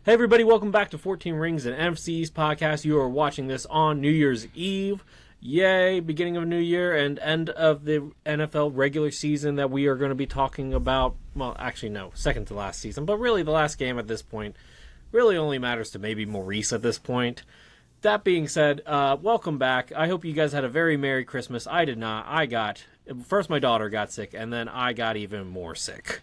Hey everybody, welcome back to 14 Rings and NFC East podcast. You are watching this on New Year's Eve. Yay, beginning of a new year and end of the NFL regular season that we are going to be talking about. Well, actually no, second to last season, but really the last game at this point really only matters to maybe Maurice at this point. That being said, welcome back. I hope you guys had a very Merry Christmas. I did not. First my daughter got sick, and then I got even more sick,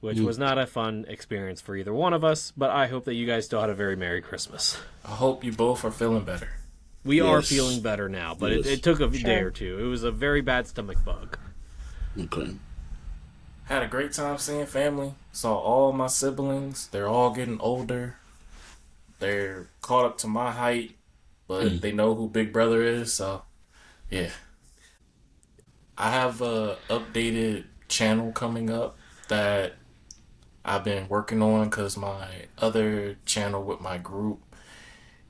which was not a fun experience for either one of us, but I hope that you guys still had a very Merry Christmas. I hope you both are feeling better. We are feeling better now, but it took a day or two. It was a very bad stomach bug. Okay. Had a great time seeing family. Saw all my siblings. They're all getting older. They're caught up to my height, but they know who Big Brother is, so yeah. I have a updated channel coming up that I've been working on because my other channel with my group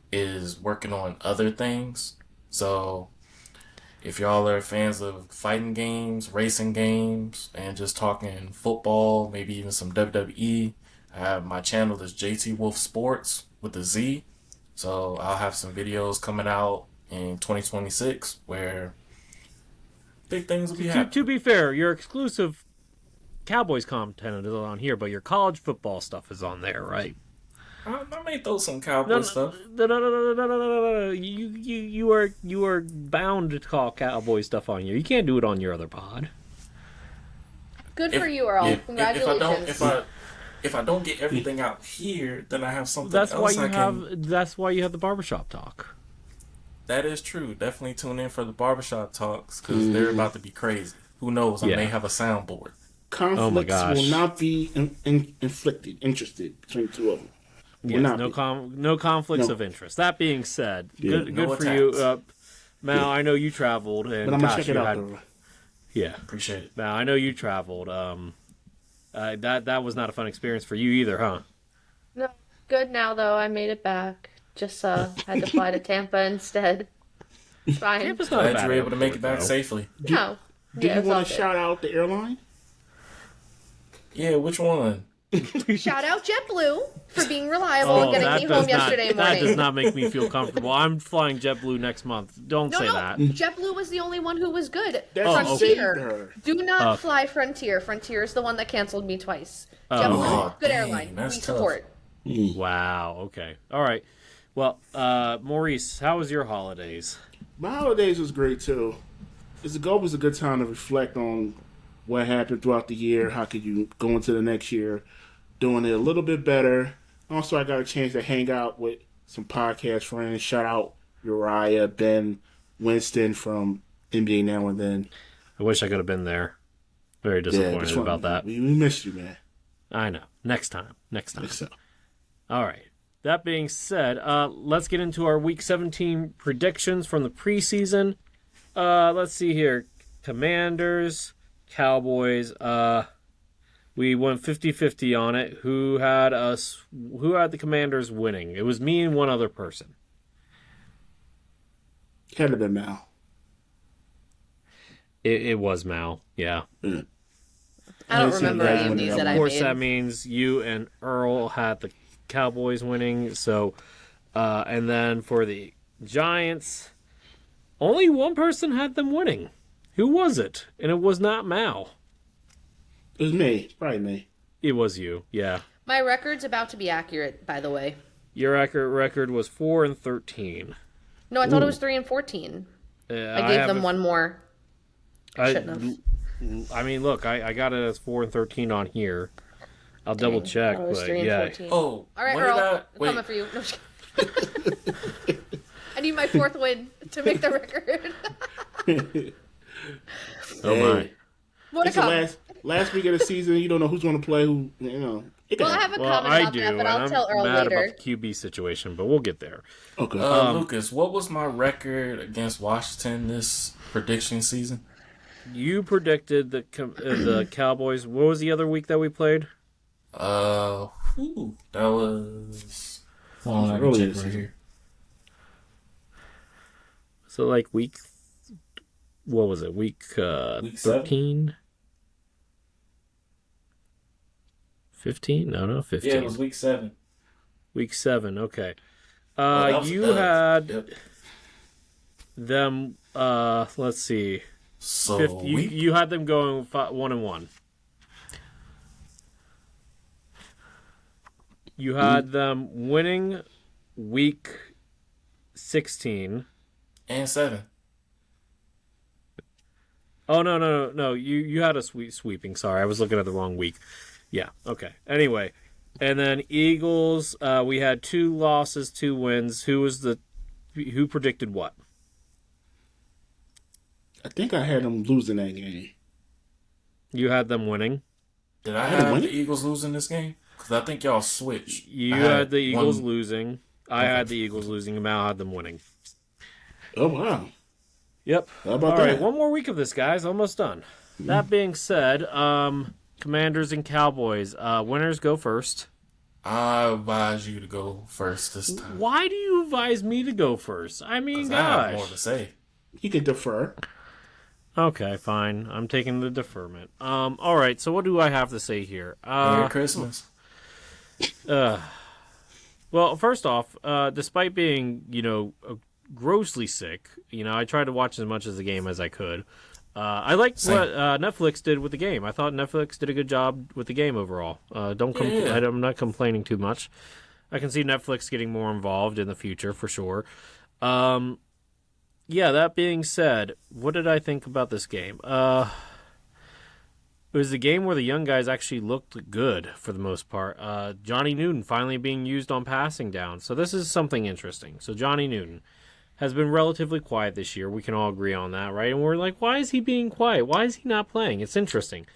is working on other things. So if y'all are fans of fighting games, racing games, and just talking football, maybe even some WWE, I have my channel is JT Wolf Sports with a Z. So I'll have some videos coming out in 2026 where big things will be happening. To be fair, your exclusive Cowboys content is on here, but your college football stuff is on there, right? I may throw some Cowboy stuff. No. You are bound to call Cowboy stuff on here. You can't do it on your other pod. Good for you, Earl. Congratulations. If I don't get everything out here, then I have something That's else That's why you have the barbershop talk. That is true. Definitely tune in for the barbershop talks because they're about to be crazy. Who knows? I may have a soundboard. Conflicts will not be interested between the two of them. Yes, no conflicts of interest. That being said, good for you. Mal, I know you traveled, and but I'm gonna check it out. Yeah, appreciate it. Mal, I know you traveled. That was not a fun experience for you either, huh? No, good now though. I made it back. Just had to fly to Tampa instead. It's fine. Tampa's not Glad you were able to make it back safely. No. Do you want to shout out the airline? Yeah, which one? Shout out JetBlue for being reliable and getting me home yesterday morning. That does not make me feel comfortable. I'm flying JetBlue next month. Don't say that. JetBlue was the only one who was good. Frontier. Do not fly Frontier. Frontier is the one that canceled me twice. JetBlue, good airline. We support. Wow. Okay. All right. Well, Maurice, how was your holidays? My holidays was great too. It's always a good time to reflect on what happened throughout the year. How could you go into the next year doing it a little bit better? Also, I got a chance to hang out with some podcast friends. Shout out Uriah, Ben, Winston from NBA Now and Then. I wish I could have been there. Very disappointed about that. We missed you, man. I know. Next time. All right. That being said, let's get into our Week 17 predictions from the preseason. Let's see here. Commanders, Cowboys. We went 50-50 on it. Who had the Commanders winning? It was me and one other person. Had to have been Mal. It was Mal, yeah. I don't remember any of these that I made. Of course, that means you and Earl had the Cowboys winning. So, and then for the Giants, only one person had them winning. Who was it? And it was not Mal. It was me. Probably me. It was you, yeah. My record's about to be accurate, by the way. Your record was 4-13. No, I thought it was 3-14. I gave them one more. I shouldn't have. I mean, look, I got it as 4-13 on here. I'll double check, but yeah. Oh, all right, Earl, I'm coming for you. No, I need my fourth win to make the record. Oh my! It's the last week of the season. You don't know who's going to play. Who Well, I have a comment about that, but I'll tell Earl later. I'm mad about the QB situation, but we'll get there. Okay. Lucas, what was my record against Washington this prediction season? You predicted the Cowboys. What was the other week that we played? That was earlier this year. So like week, what was it? Week 13? 15? No, 15. Yeah, it was week 7. Week 7, okay. You had them, let's see. So you had them going 1-1. You had them winning week 16 and 7. Oh no! You had a sweeping. Sorry, I was looking at the wrong week. Yeah. Okay. Anyway, and then Eagles. We had 2 losses, 2 wins. Who predicted what? I think I had them losing that game. You had them winning. Did I have the Eagles losing this game? Because I think y'all switched. You had the Eagles losing. I had the Eagles losing. Mal had them winning. Oh, wow. Yep. How about All that? right, one more week of this, guys. Almost done. That being said, Commanders and Cowboys. Winners go first. I advise you to go first this time. Why do you advise me to go first? I mean, gosh. I have more to say. You can defer. Okay, fine. I'm taking the deferment. All right, so what do I have to say here? Merry Christmas. Well, first off, despite being, grossly sick, I tried to watch as much of the game as I could. I liked what Netflix did with the game. I thought Netflix did a good job with the game overall. I'm not complaining too much. I can see Netflix getting more involved in the future for sure. That being said, what did I think about this game? It was a game where the young guys actually looked good for the most part. Johnny Newton finally being used on passing down. So this is something interesting. So Johnny Newton has been relatively quiet this year. We can all agree on that, right? And we're like, why is he being quiet? Why is he not playing? It's interesting.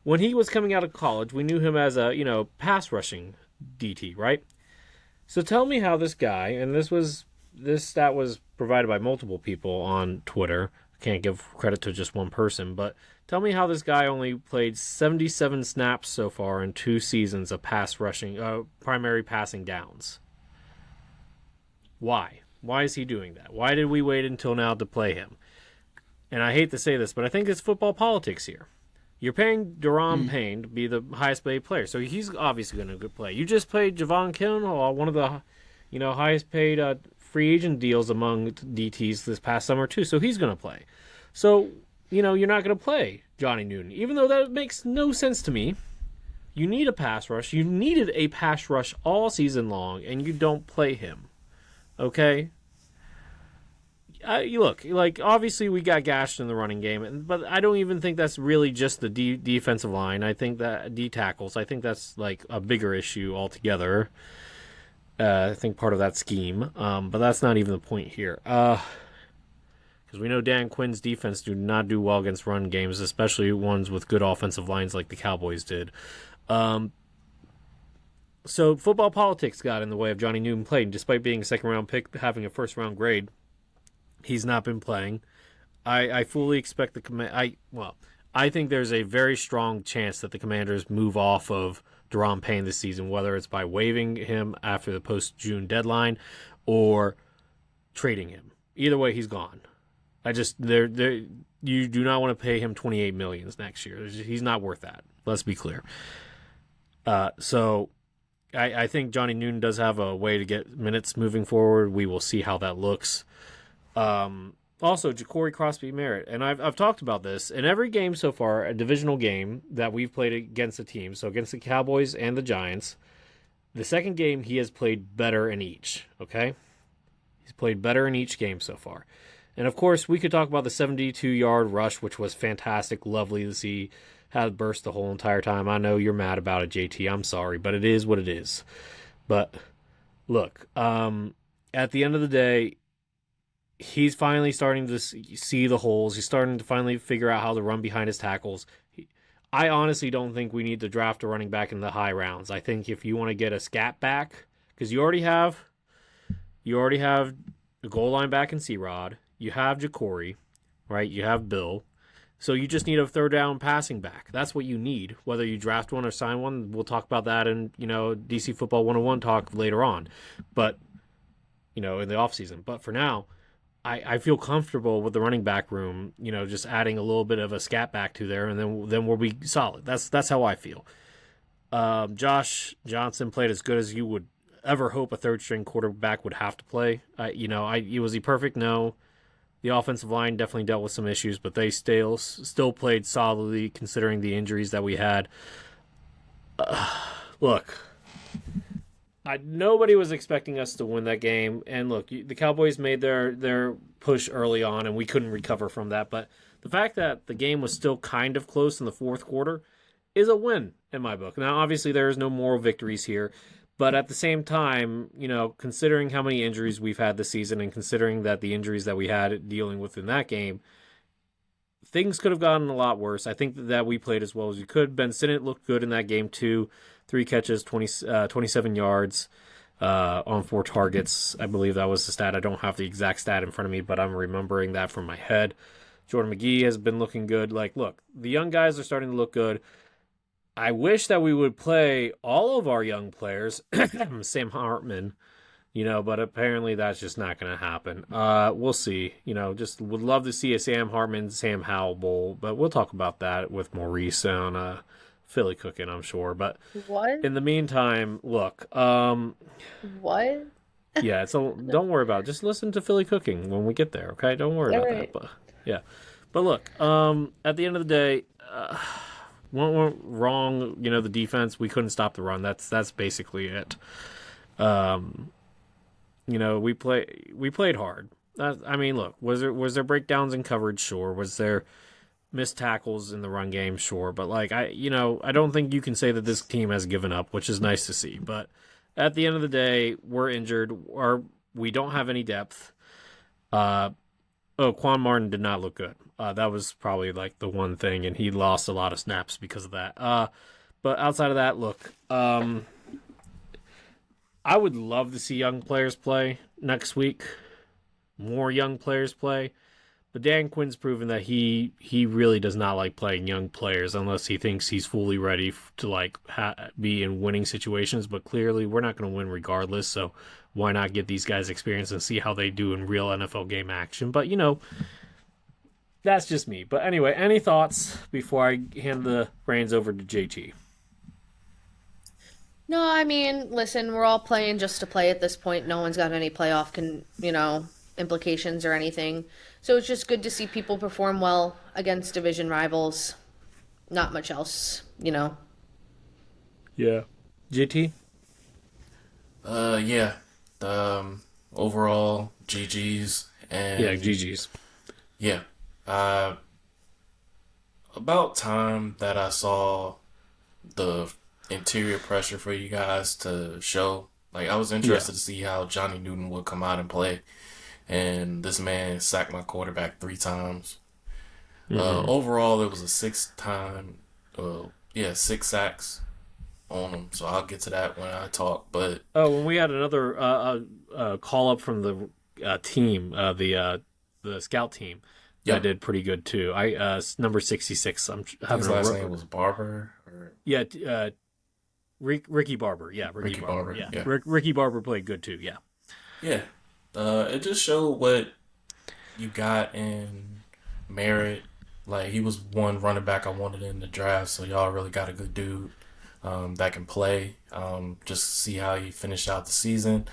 When he was coming out of college, we knew him as a, pass rushing DT, right? So tell me how this guy, and this stat was provided by multiple people on Twitter. I can't give credit to just one person, but tell me how this guy only played 77 snaps so far in 2 seasons of pass rushing, primary passing downs. Why? Why is he doing that? Why did we wait until now to play him? And I hate to say this, but I think it's football politics here. You're paying Daron Payne to be the highest paid player, so he's obviously going to play. You just played Javon Kinlaw, one of the highest paid free agent deals among DTs this past summer too, so he's going to play. So, you're not going to play Johnny Newton, even though that makes no sense to me. You need a pass rush. You needed a pass rush all season long, and you don't play him. Okay? Look, obviously we got gashed in the running game, but I don't even think that's really just the defensive line. I think that D-tackles, I think that's a bigger issue altogether. I think part of that scheme, but that's not even the point here. Because we know Dan Quinn's defense do not do well against run games, especially ones with good offensive lines like the Cowboys did. So football politics got in the way of Johnny Newton playing. Despite being a second-round pick, having a first-round grade, he's not been playing. I fully expect I think there's a very strong chance that the Commanders move off of Daron Payne this season, whether it's by waiving him after the post-June deadline or trading him. Either way, he's gone. You do not want to pay him $28 million next year. He's not worth that. Let's be clear. So I think Johnny Newton does have a way to get minutes moving forward. We will see how that looks. Also, Ja'Cory Crosby-Merritt, and I've talked about this. In every game so far, a divisional game that we've played against a team, so against the Cowboys and the Giants, the second game he has played better in each, okay? He's played better in each game so far. And, of course, we could talk about the 72-yard rush, which was fantastic, lovely to see, had burst the whole entire time. I know you're mad about it, JT. I'm sorry, but it is what it is. But, look, at the end of the day, he's finally starting to see the holes. He's starting to finally figure out how to run behind his tackles. I honestly don't think we need to draft a running back in the high rounds. I think if you want to get a scat back, because you already have a goal line back in C-Rod. You have Ja'Cory, right? You have Bill. So you just need a third down passing back. That's what you need. Whether you draft one or sign one, we'll talk about that in, DC Football 101 talk later on. But, in the offseason. But for now, I feel comfortable with the running back room, just adding a little bit of a scat back to there, and then we'll be solid. That's how I feel. Josh Johnson played as good as you would ever hope a third string quarterback would have to play. Was he perfect? No. The offensive line definitely dealt with some issues, but they still played solidly considering the injuries that we had. Look, nobody was expecting us to win that game, and look, the Cowboys made their push early on, and we couldn't recover from that. But the fact that the game was still kind of close in the fourth quarter is a win in my book. Now, obviously, there is no moral victories here, but at the same time, considering how many injuries we've had this season, and considering that the injuries that we had dealing with in that game, things could have gotten a lot worse. I think that we played as well as we could. Ben Sinnott looked good in that game too. 3 catches, 27 yards on 4 targets. I believe that was the stat. I don't have the exact stat in front of me, but I'm remembering that from my head. Jordan McGee has been looking good. Look, the young guys are starting to look good. I wish that we would play all of our young players, Sam Hartman, but apparently that's just not going to happen. We'll see. Just would love to see a Sam Hartman, Sam Howell Bowl, but we'll talk about that with Maurice on Philly Cooking, I'm sure. But what? In the meantime, look. What? Yeah, don't worry about it. Just listen to Philly Cooking when we get there, okay? Don't worry about that. But yeah. But look, at the end of the day, what went wrong, the defense, we couldn't stop the run. That's basically it. We played hard. Look, was there breakdowns in coverage? Sure. Was there missed tackles in the run game? Sure. But I don't think you can say that this team has given up, which is nice to see. But at the end of the day, we're injured, or we don't have any depth. Quan Martin did not look good. That was probably the one thing, and he lost a lot of snaps because of that. But outside of that, look, I would love to see young players play next week, more young players play. But Dan Quinn's proven that he really does not like playing young players unless he thinks he's fully ready to be in winning situations. But clearly, we're not going to win regardless. So why not give these guys experience and see how they do in real NFL game action? But that's just me. But anyway, any thoughts before I hand the reins over to JT? No, listen, we're all playing just to play at this point. No one's got any playoff implications or anything. So it's just good to see people perform well against division rivals. Not much else, Yeah. JT? Yeah. Overall, GG's. And yeah, GG's. Yeah. About time that I saw the interior pressure for you guys to show. I was interested to see how Johnny Newton would come out and play, and this man sacked my quarterback 3 times. Overall, it was a 6 sacks on him, so I'll get to that when I talk. But when we had another call up from the team, the scout team, that did pretty good too. Number 66. His last name was Barber. Yeah, Ricky Barber. Yeah, Ricky Barber. Yeah. Ricky Barber played good too. Yeah. Yeah. It just showed what you got in Merritt. He was one running back I wanted in the draft, so y'all really got a good dude that can play. Just to see how he finished out the season.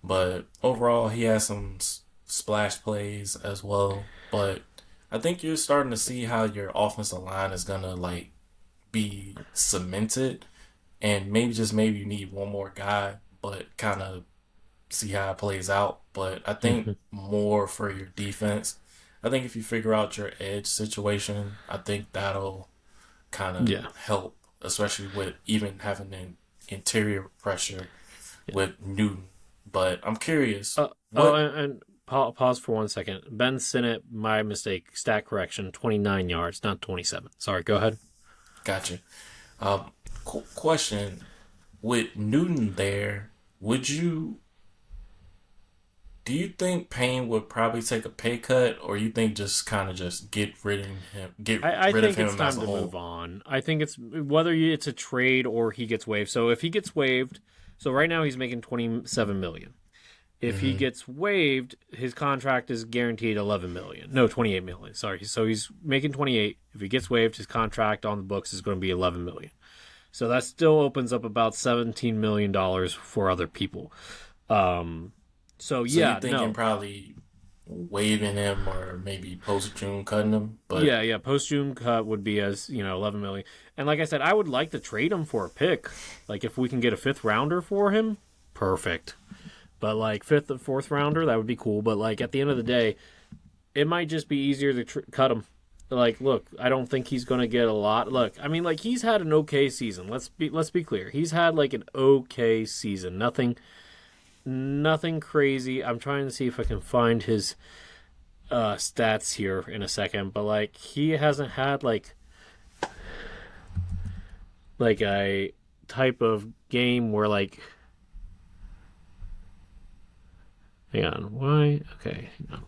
But overall, he has some splash plays as well. But I think you're starting to see how your offensive line is going to be cemented. And maybe you need one more guy, but kind of see how it plays out. But I think more for your defense. I think if you figure out your edge situation, I think that'll kind of help, especially with even having an interior pressure with Newton. But I'm curious. And pause for 1 second. Ben Sinnott, my mistake, stat correction, 29 yards, not 27. Sorry, go ahead. Gotcha. Question, with Newton there, do you think Payne would probably take a pay cut, or you think just get rid of him? I think it's time to move on. I think it's whether it's a trade or he gets waived. So if he gets waived, so right now he's making $27 million. If he gets waived, his contract is guaranteed $11 million. No, $28 million. Sorry. So he's making 28. If he gets waived, his contract on the books is going to be $11 million. So that still opens up about $17 million for other people. So you're thinking probably waiving him or maybe post-June cutting him? But yeah, post-June cut would be as, $11 million. And like I said, I would like to trade him for a pick. Like, if we can get a 5th rounder for him, perfect. But, like, 5th or 4th rounder, that would be cool. But, like, at the end of the day, it might just be easier to cut him. Like, look, I don't think he's going to get a lot. Look, I mean, like, he's had an okay season. Let's be clear. He's had, like, an okay season. Nothing crazy. I'm trying to see if I can find his stats here in a second. But, like, he hasn't had, like a type of game where, like... Hang on. Why? Okay, hang on.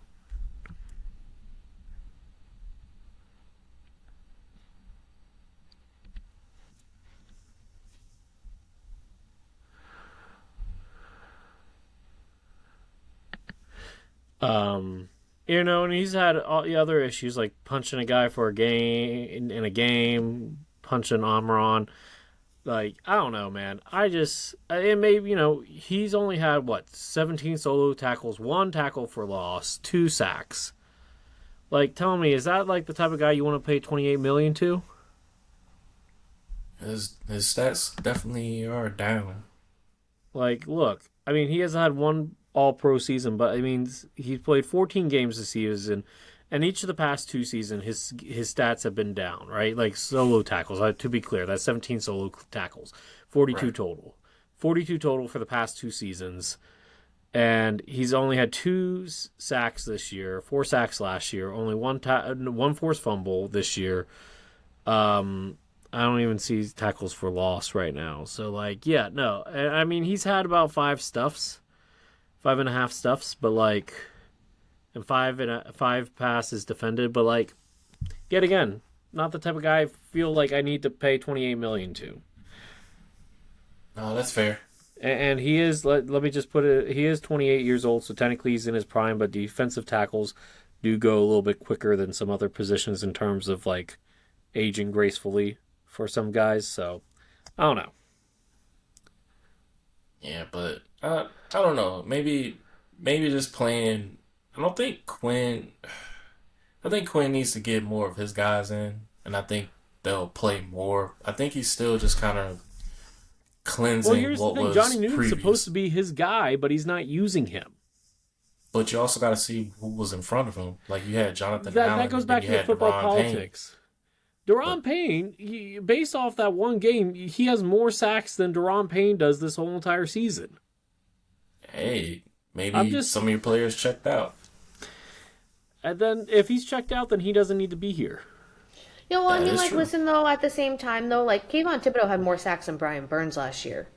And he's had all the other issues, like punching a guy for a game in a game, punching Omron. Like, I don't know, man. It may, he's only had 17 solo tackles, 1 tackle for loss, 2 sacks. Like, tell me, is that like the type of guy you want to pay $28 million to? His stats definitely are down. Like, look, I mean, he hasn't had one All-Pro season, but I mean, he's played 14 games this season, and each of the past 2 seasons, his stats have been down, right? Like solo tackles. To be clear, that's 17 solo tackles, 42 right. total, 42 total for the past 2 seasons, and he's only had 2 sacks this year, 4 sacks last year, only one forced fumble this year. I don't even see tackles for loss right now. So, like, yeah, no. I mean, he's had about 5 stuffs. 5.5 stuffs, but like, and 5 passes defended, but like, yet again, not the type of guy I feel like I need to pay $28 million to. No, that's fair. And he is, let me just put it, he is 28 years old, so technically he's in his prime, but defensive tackles do go a little bit quicker than some other positions in terms of like aging gracefully for some guys, so I don't know. Yeah, but I don't know. Maybe just playing. I think Quinn needs to get more of his guys in, and I think they'll play more. I think he's still just kind of cleansing well, here's what the thing. was Johnny Newton's previous. supposed to be his guy, but he's not using him. But you also got to see who was in front of him. Like, you had Jonathan Allen. That goes and then back you to the had football Daron politics. Daron Payne, based off that one game, he has more sacks than Daron Payne does this whole entire season. Hey, maybe some of your players checked out. And then, if he's checked out, then he doesn't need to be here. Yeah, well, I That mean, is like, true. listen, though, at the same time, though, like, Kayvon Thibodeau had more sacks than Brian Burns last year.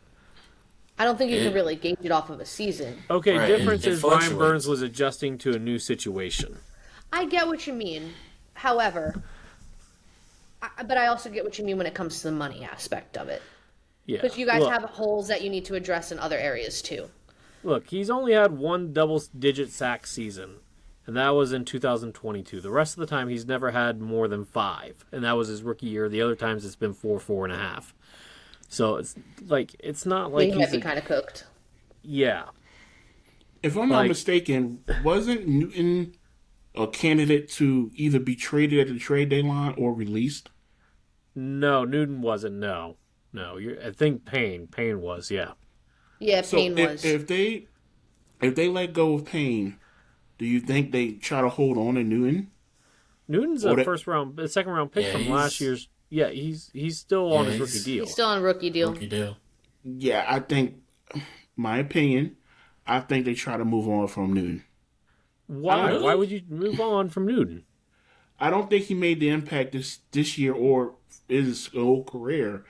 I don't think you can really gauge it off of a season. Okay, Right, difference it is Brian fluctuates. Burns was adjusting to a new situation. I get what you mean. However, but I also get what you mean when it comes to the money aspect of it. Yeah. Because you guys Look, have holes that you need to address in other areas, too. Look, he's only had 1 double-digit sack season, and that was in 2022. The rest of the time, he's never had more than 5, and that was his rookie year. The other times, it's been 4.5. So it's like not like He might be kind of cooked. Yeah. If I'm not mistaken, wasn't Newton a candidate to either be traded at the trade deadline or released? No, Newton wasn't. No. I think Payne was. Yeah. Yeah, Payne was. If they let go of Payne, do you think they try to hold on to Newton? Newton's a second round pick from last year's. Yeah, he's still on his rookie deal. He's still on rookie deal. Yeah, I think, my opinion, I think they try to move on from Newton. Why? Why would you move on from Newton? I don't think he made the impact this year or his whole career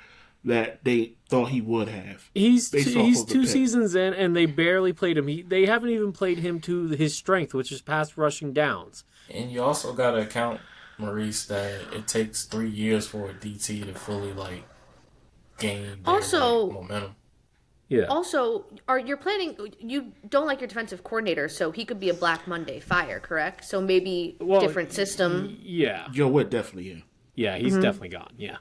that they thought he would have. He's 2 seasons in, and they barely played him. They haven't even played him to his strength, which is pass rushing downs. And you also got to account, Maurice, that it takes 3 years for a DT to fully gain momentum. Yeah. Also, you don't like your defensive coordinator, so he could be a Black Monday fire, correct? So maybe different system. Yeah. Joe Wood definitely, yeah. Yeah, he's definitely gone, yeah.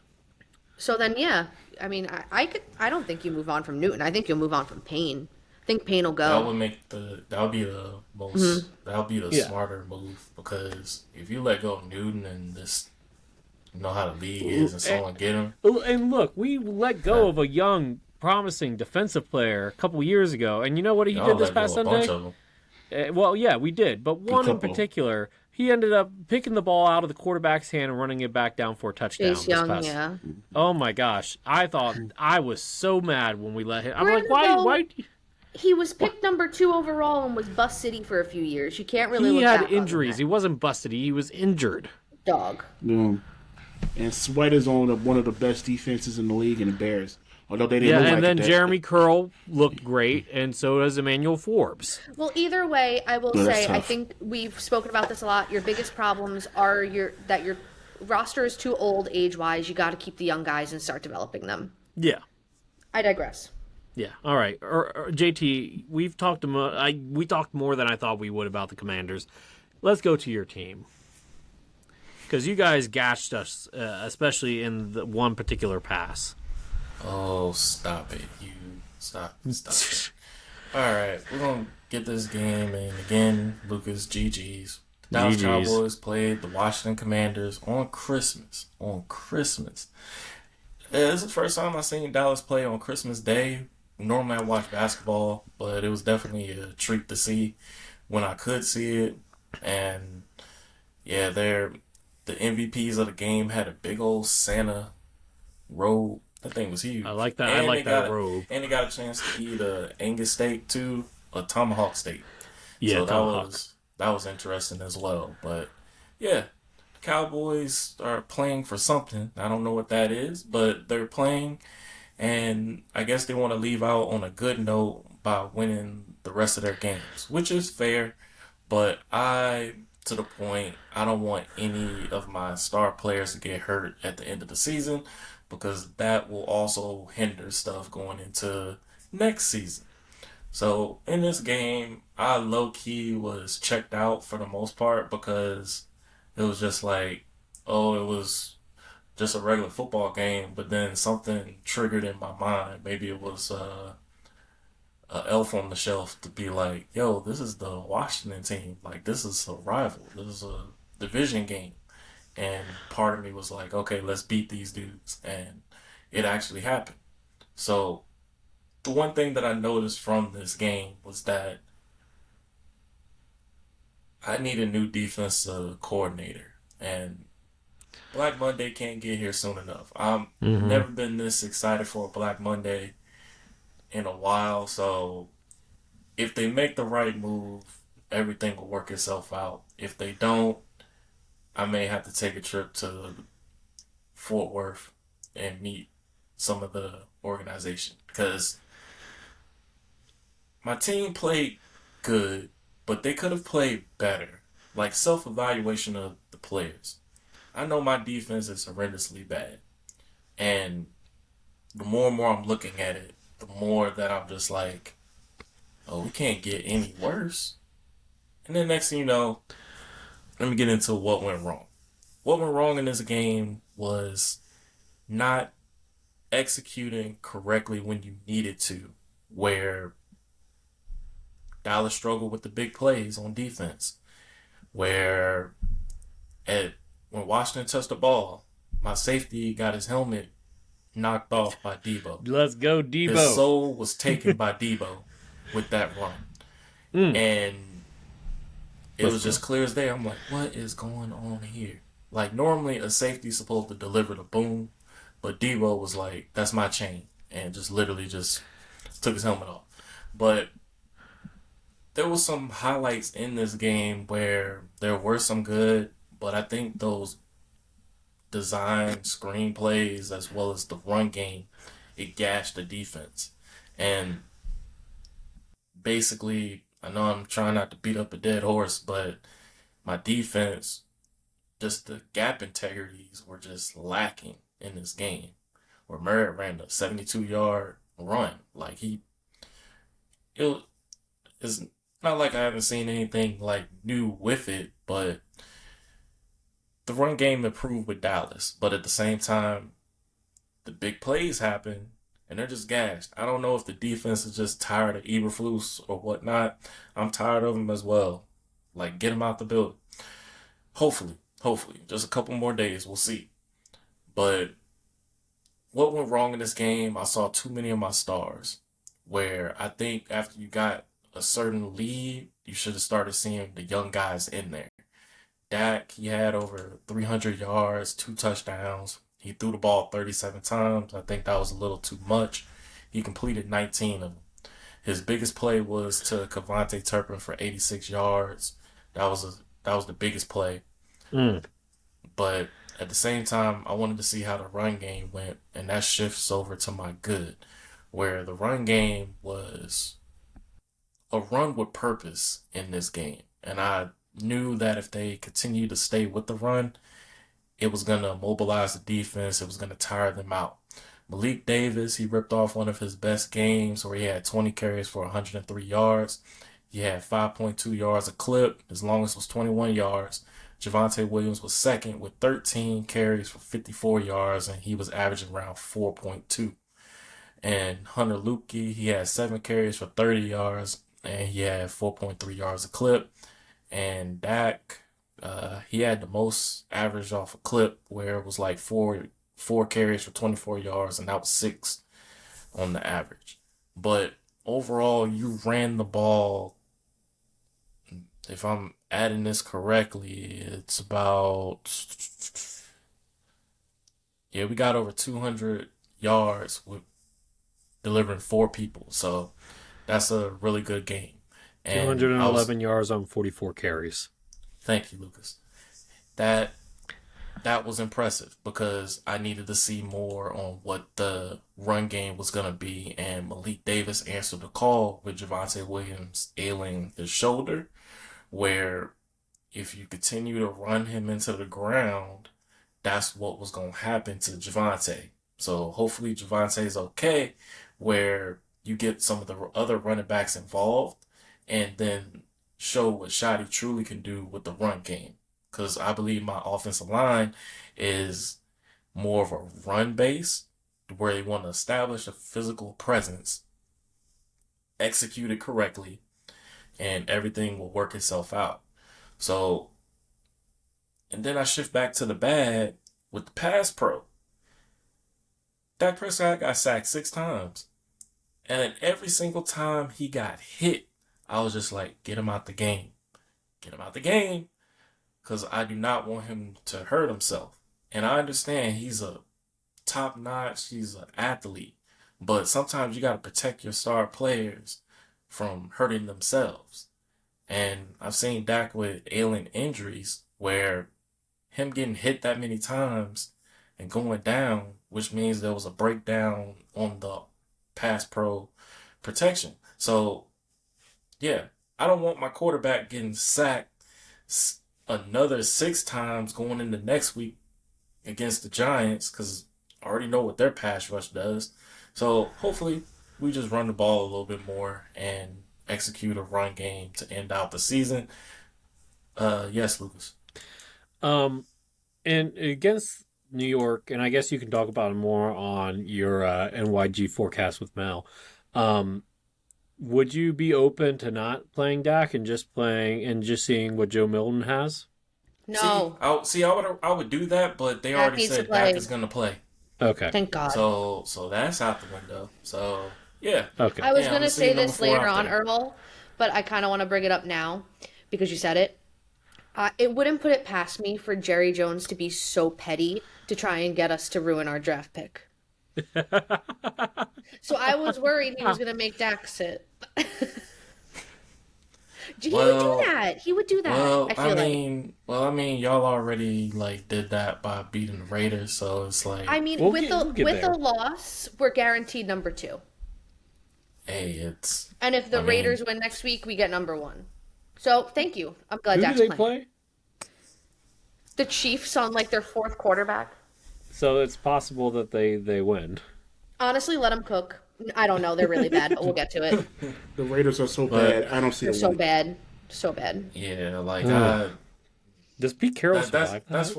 So then, yeah, I mean, I don't think you move on from Newton. I think you'll move on from Payne. I think Payne will That go. would make that would be the most that would be the Yeah. smarter move, because if you let go of Newton and just know how the league is and someone get him, And look, we let go of a young, promising defensive player a couple years ago, and you know what he y'all did this let go past of a bunch Sunday? of them. Well, yeah, we did, but one in couple. particular, he ended up picking the ball out of the quarterback's hand and running it back down for a touchdown. Chase This Young, past. yeah. Oh my gosh, I thought I was so mad when we let him. I'm like, Granted, why? though, Why? He was picked number 2 overall and was bust city for a few years. You can't really He look had back on injuries. that. He wasn't busted. He was injured. Dog. And Sweat is on one of the best defenses in the league in the Bears. Although they didn't Yeah, look and like then it. Jeremy Curl looked great, and so does Emmanuel Forbes. Well, either way, I will No, that's say I tough. think we've spoken about this a lot. Your biggest problems are that your roster is too old age-wise. You got to keep the young guys and start developing them. Yeah. I digress. Yeah. All right. JT, we talked more than I thought we would about the Commanders. Let's go to your team, because you guys gashed us, especially in the one particular pass. Oh, stop it! You stop it! All right, we're gonna get this game, and again, Lucas, GG's. The Dallas GGs. Cowboys played the Washington Commanders on Christmas. This is the first time I've seen Dallas play on Christmas Day. Normally I watch basketball, but it was definitely a treat to see when I could see it. And yeah, the MVPs of the game had a big old Santa robe. That thing was huge. I like that. And I like they that got robe. And they got a chance to eat a Angus steak too, a tomahawk steak. Yeah, So Tomahawk. that was interesting as well. But yeah, the Cowboys are playing for something. I don't know what that is, but they're playing, and I guess they want to leave out on a good note by winning the rest of their games, which is fair. But to the point, I don't want any of my star players to get hurt at the end of the season, because that will also hinder stuff going into next season. So in this game, I low key was checked out for the most part, because it was just like, oh, it was just a regular football game, but then something triggered in my mind. Maybe it was a elf on the shelf to be like, yo, this is the Washington team. Like, this is a rival. This is a division game. And part of me was like, okay, let's beat these dudes. And it actually happened. So the one thing that I noticed from this game was that I need a new defensive coordinator. And Black Monday can't get here soon enough. I've never been this excited for a Black Monday in a while. So if they make the right move, everything will work itself out. If they don't, I may have to take a trip to Fort Worth and meet some of the organization, because my team played good, but they could have played better. Like, self-evaluation of the players. I know my defense is horrendously bad, and the more and more I'm looking at it, the more that I'm just like, oh, we can't get any worse. And then next thing you know, let me get into what went wrong. What went wrong in this game was not executing correctly when you needed to, where Dallas struggled with the big plays on defense, where when Washington touched the ball, my safety got his helmet knocked off by Debo. Let's go, His Debo. soul was taken by Debo with that run. And it was just clear as day. I'm like, what is going on here? Like, normally a safety's supposed to deliver the boom, but Debo was like, that's my chain, and just literally just took his helmet off. But there was some highlights in this game where there were some good, but I think those design screenplays as well as the run game, it gashed the defense. And basically, I know I'm trying not to beat up a dead horse, but my defense, just the gap integrities were just lacking in this game. Where Merritt ran a 72-yard run. Like, it's not like I haven't seen anything like new with it, but the run game improved with Dallas. But at the same time, the big plays happen, and they're just gashed. I don't know if the defense is just tired of Eberflus or whatnot. I'm tired of him as well. Like, get him out the building. Hopefully. Just a couple more days. We'll see. But what went wrong in this game, I saw too many of my stars. Where I think after you got a certain lead, you should have started seeing the young guys in there. Dak, he had over 300 yards, 2 touchdowns. He threw the ball 37 times. I think that was a little too much. He completed 19 of them. His biggest play was to Cavante Turpin for 86 yards. That was the biggest play. But at the same time, I wanted to see how the run game went, and that shifts over to my good, where the run game was a run with purpose in this game. And I knew that if they continued to stay with the run, it was going to mobilize the defense. It was going to tire them out. Malik Davis, he ripped off one of his best games where he had 20 carries for 103 yards. He had 5.2 yards a clip. His longest was 21 yards. Javonte Williams was second with 13 carries for 54 yards, and he was averaging around 4.2. And Hunter Lupke, he had 7 carries for 30 yards, and he had 4.3 yards a clip. And Dak, he had the most average off a clip where it was like four carries for 24 yards, and that was 6 on the average. But overall, you ran the ball. If I'm adding this correctly, it's about, we got over 200 yards with delivering 4 people. So that's a really good game. And 211 yards on 44 carries. Thank you, Lucas. That was impressive because I needed to see more on what the run game was going to be, and Malik Davis answered the call with Javonte Williams ailing his shoulder, where if you continue to run him into the ground, that's what was going to happen to Javonte. So hopefully Javonte is okay, where you get some of the other running backs involved and then show what Shotty truly can do with the run game. Because I believe my offensive line is more of a run base where they want to establish a physical presence, execute it correctly, and everything will work itself out. So, and then I shift back to the bad with the pass pro. Dak Prescott got sacked 6 times. And every single time he got hit, I was just like, get him out the game. Get him out the game. Because I do not want him to hurt himself. And I understand he's a top-notch, he's an athlete. But sometimes you got to protect your star players from hurting themselves. And I've seen Dak with ailing injuries where him getting hit that many times and going down, which means there was a breakdown on the pass pro protection. So, yeah, I don't want my quarterback getting sacked another 6 times going into next week against the Giants because I already know what their pass rush does. So hopefully we just run the ball a little bit more and execute a run game to end out the season. Yes, Lucas. And against New York, and I guess you can talk about it more on your NYG forecast with Mel. Would you be open to not playing Dak and just playing and just seeing what Joe Milton has? No. I would do that, but they already said Dak is going to play. Okay. Thank God. So that's out the window. So yeah. Okay. I was going to say this later on, Earl, but I kind of want to bring it up now because you said it. It wouldn't put it past me for Jerry Jones to be so petty to try and get us to ruin our draft pick. So I was worried he was going to make Dak sit. He would do that. He would do that. I mean, y'all already did that by beating the Raiders, so it's like. I mean, with a loss, we're guaranteed number 2. Hey, and if the Raiders win next week, we get number 1. So thank you. I'm glad Dak's playing. Who do they play? The Chiefs on their 4th quarterback. So it's possible that they win. Honestly, let them cook. I don't know. They're really bad, but we'll get to it. The Raiders are so bad. I don't see them. So bad. So bad. Yeah, does Pete Carroll survive? That's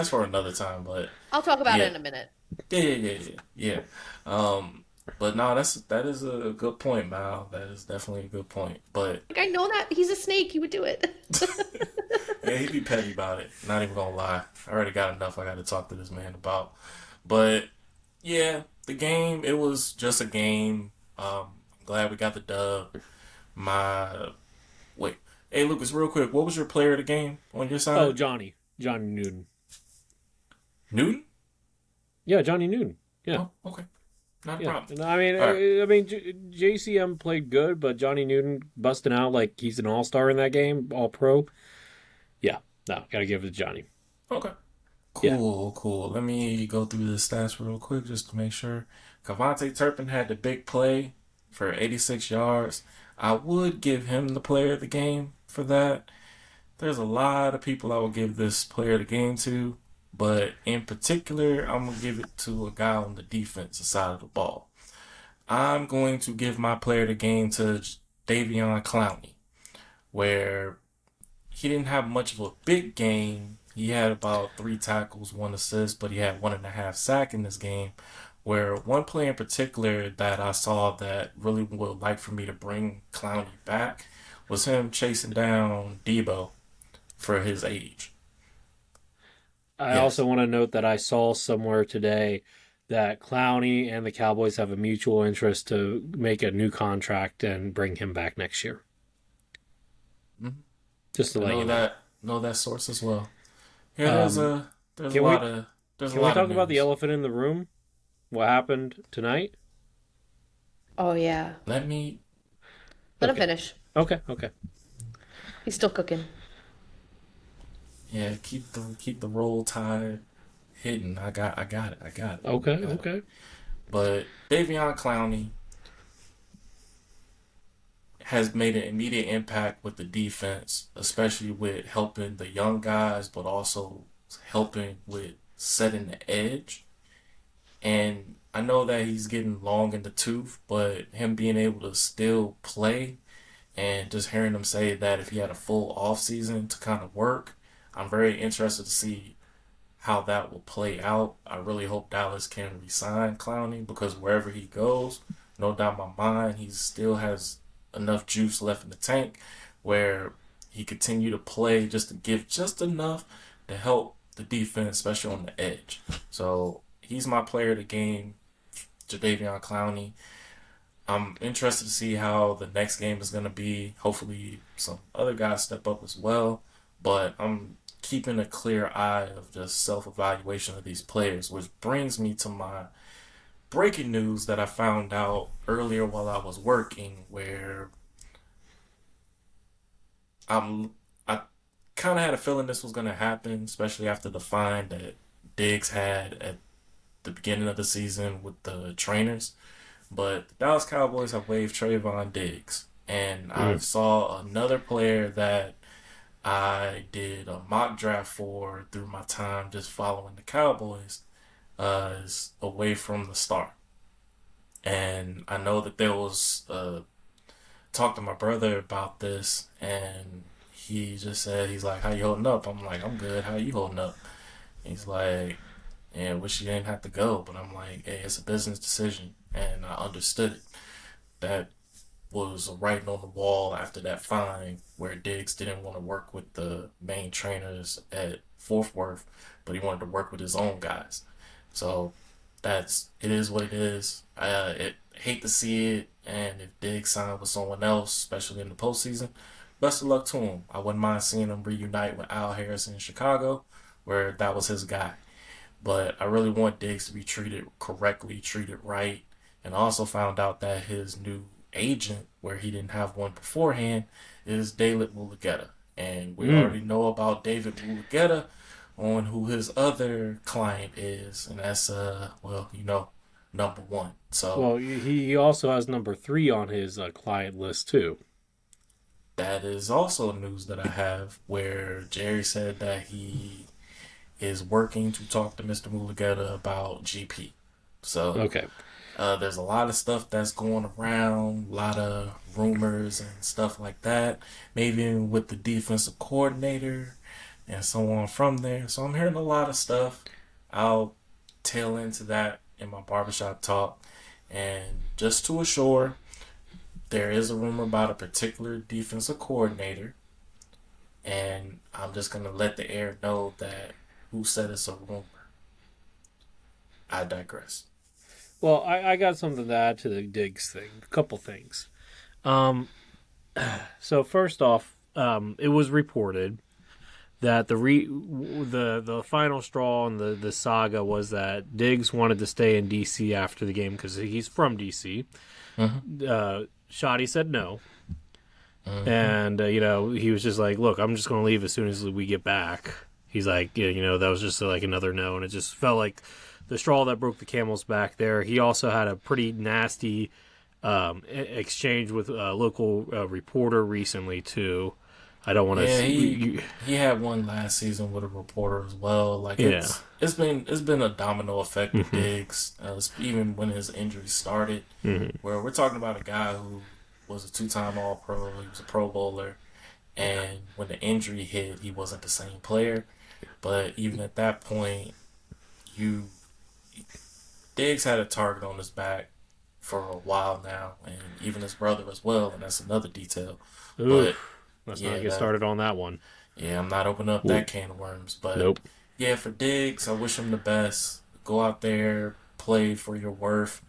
for another time, but I'll talk about it in a minute. Yeah. But no, that is a good point, Mal. That is definitely a good point. But Like, I know that he's a snake. He would do it. yeah, he'd be petty about it. Not even gonna lie. I already got enough I got to talk to this man about. But yeah, the game, it was just a game. I'm glad we got the dub. My wait, hey Lucas, real quick, what was your player of the game on your Oh, side? Johnny Newton. Newton. Yeah, Johnny Newton. Yeah. Oh, okay, not a Yeah, problem. and All right. JCM played good, but Johnny Newton busting out like he's an all-star in that game, all pro. Yeah, no, gotta give it to Johnny. Okay. Yeah. Cool. Let me go through the stats real quick just to make sure. Cavante Turpin had the big play for 86 yards. I would give him the player of the game for that. There's a lot of people I would give this player of the game to, but in particular, I'm going to give it to a guy on the defensive side of the ball. I'm going to give my player of the game to Davion Clowney, where he didn't have much of a big game. He had about 3 tackles, 1 assist, but he had 1.5 sacks in this game. Where one play in particular that I saw that really would like for me to bring Clowney back was him chasing down Debo for his age. I Yes. also want to note that I saw somewhere today that Clowney and the Cowboys have a mutual interest to make a new contract and bring him back next year. Mhm. Just to I let you know. know that source as well. Yeah, Um, there's a can we lot of there's a can we lot of talk about the news. elephant in the room? What happened tonight? Oh, yeah. Let me Let him Okay. finish. Okay. He's still cooking. yeah keep the roll tide hidden. I got it. Okay. But Davion Clowney has made an immediate impact with the defense, especially with helping the young guys, but also helping with setting the edge. And I know that he's getting long in the tooth, but him being able to still play and just hearing him say that if he had a full off season to kind of work, I'm very interested to see how that will play out. I really hope Dallas can resign Clowney because wherever he goes, no doubt in my mind, he still has enough juice left in the tank where he continue to play just to give just enough to help the defense, especially on the edge. So he's my player of the game, Jadeveon Clowney. I'm interested to see how the next game is going to be. Hopefully, some other guys step up as well. But I'm keeping a clear eye of just self evaluation of these players, which brings me to my breaking news that I found out earlier while I was working, where I kind of had a feeling this was going to happen, especially after the fine that Diggs had at the beginning of the season with the trainers. But the Dallas Cowboys have waived Trevon Diggs, and I Mm. saw another player that I did a mock draft for through my time just following the Cowboys is away from the start. And I know that there was talk to my brother about this, and he just said he's like, "How you holding up?" I'm like, "I'm good. How you holding up?" He's like, "Yeah, wish you didn't have to go," but I'm like, "Hey, it's a business decision," and I understood it. That was a writing on the wall after that fine where Diggs didn't want to work with the main trainers at Fort Worth, but he wanted to work with his own guys. So it is what it is. Hate to see it, and if Diggs signed with someone else, especially in the postseason, best of luck to him. I wouldn't mind seeing him reunite with Al Harris in Chicago, where that was his guy. But I really want Diggs to be treated correctly, treated right, and I also found out that his new agent, where he didn't have one beforehand, is David Mulugeta. And we Mm. already know about David Mulugeta on who his other client is, and that's number one. So Well, he also has number 3 on his client list too. that is also news that I have where Jerry said that he is working to talk to Mr. Mulugeta about GP. So Okay. there's a lot of stuff that's going around, a lot of rumors and stuff like that. Maybe even with the defensive coordinator and so on from there. So I'm hearing a lot of stuff. I'll tail into that in my barbershop talk. And just to assure, there is a rumor about a particular defensive coordinator. And I'm just going to let the air know that who said it's a rumor. I digress. Well, I got something to add to the Diggs thing. A couple things. So first off, it was reported that the final straw in the saga was that Diggs wanted to stay in D.C. after the game because he's from D.C. Shoddy said no. And, he was just like, look, I'm just going to leave as soon as we get back. He's like, that was just like another no. And it just felt like the straw that broke the camel's back there. He also had a pretty nasty exchange with a local reporter recently, too. I don't want to. Yeah, he had one last season with a reporter as well. Like it's been a domino effect with Diggs, even when his injury started. Where we're talking about a guy who was a 2-time All-Pro, he was a Pro Bowler, and when the injury hit, he wasn't the same player. But even at that point, Diggs had a target on his back for a while now, and even his brother as well, and that's another detail. But let's not get started on that one. Yeah, I'm not opening up that can of worms. But nope. Yeah, for Diggs, I wish him the best. Go out there, play for your worth,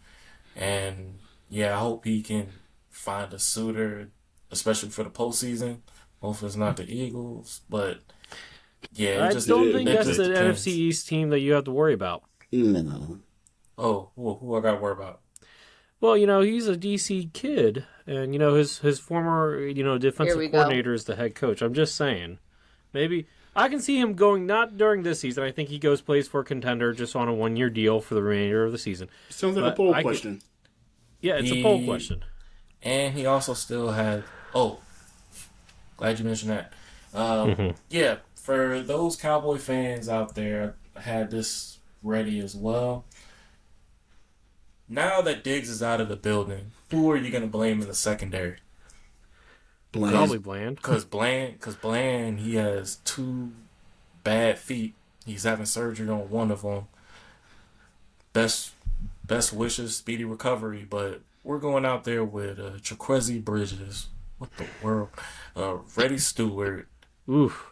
and I hope he can find a suitor, especially for the postseason. Hopefully it's not the Eagles, but I don't think that's the NFC East team that you have to worry about. No. Oh, who I got to worry about? Well, he's a DC kid, and his former defensive coordinator is the head coach. I'm just saying, maybe I can see him going not during this season. I think he plays for a contender just on a 1-year deal for the remainder of the season. Sounds like a poll question. It's a poll question. And he also still had. Oh, glad you mentioned that. Yeah, for those Cowboy fans out there, I had this ready as well. Now that Diggs is out of the building, who are you going to blame in the secondary? Bland. Probably Bland. Because Bland, he has 2 bad feet. He's having surgery on one of them. Best wishes, speedy recovery. But we're going out there with Trequezie Bridges. What the world? Reddy Stewart. Oof.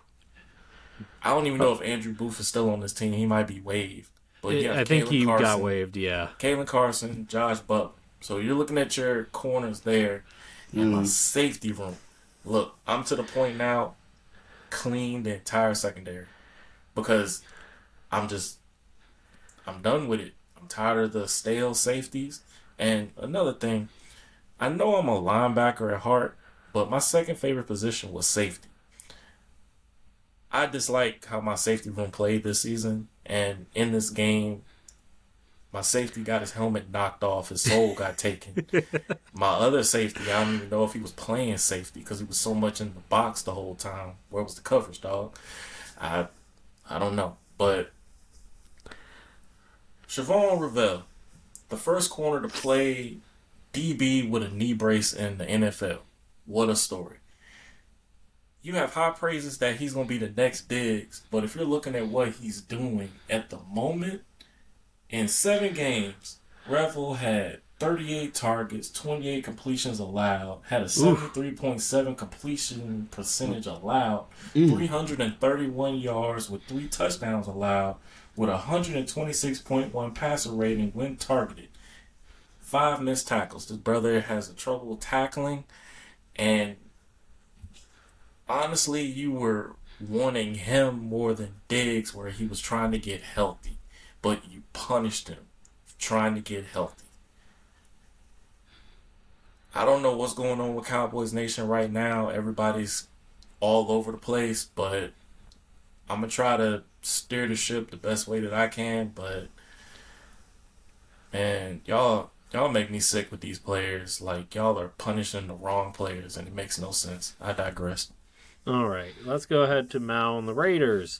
I don't even know if Andrew Booth is still on this team. He might be waived. But I think he got waived, yeah. Kalen Carson, Josh Butler. So you're looking at your corners there in my safety room. Look, I'm to the point now, clean the entire secondary. Because I'm done with it. I'm tired of the stale safeties. And another thing, I know I'm a linebacker at heart, but my second favorite position was safety. I dislike how my safety room played this season. And in this game, my safety got his helmet knocked off. His soul got taken. My other safety, I don't even know if he was playing safety because he was so much in the box the whole time. Where was the coverage, dog? I don't know. But Trevon Diggs, the first corner to play DB with a knee brace in the NFL. What a story. You have high praises that he's going to be the next Diggs, but if you're looking at what he's doing at the moment, in 7 games, Revel had 38 targets, 28 completions allowed, had a 73.7 completion percentage allowed, 331 yards with 3 touchdowns allowed, with 126.1 passer rating when targeted. 5 missed tackles. This brother has a trouble tackling, and honestly, you were wanting him more than Diggs, where he was trying to get healthy, but you punished him for trying to get healthy. I don't know what's going on with Cowboys Nation right now. Everybody's all over the place, but I'm going to try to steer the ship the best way that I can, but man, y'all make me sick with these players. Like, y'all are punishing the wrong players, and it makes no sense. I digress. All right, let's go ahead to Mal and the Raiders.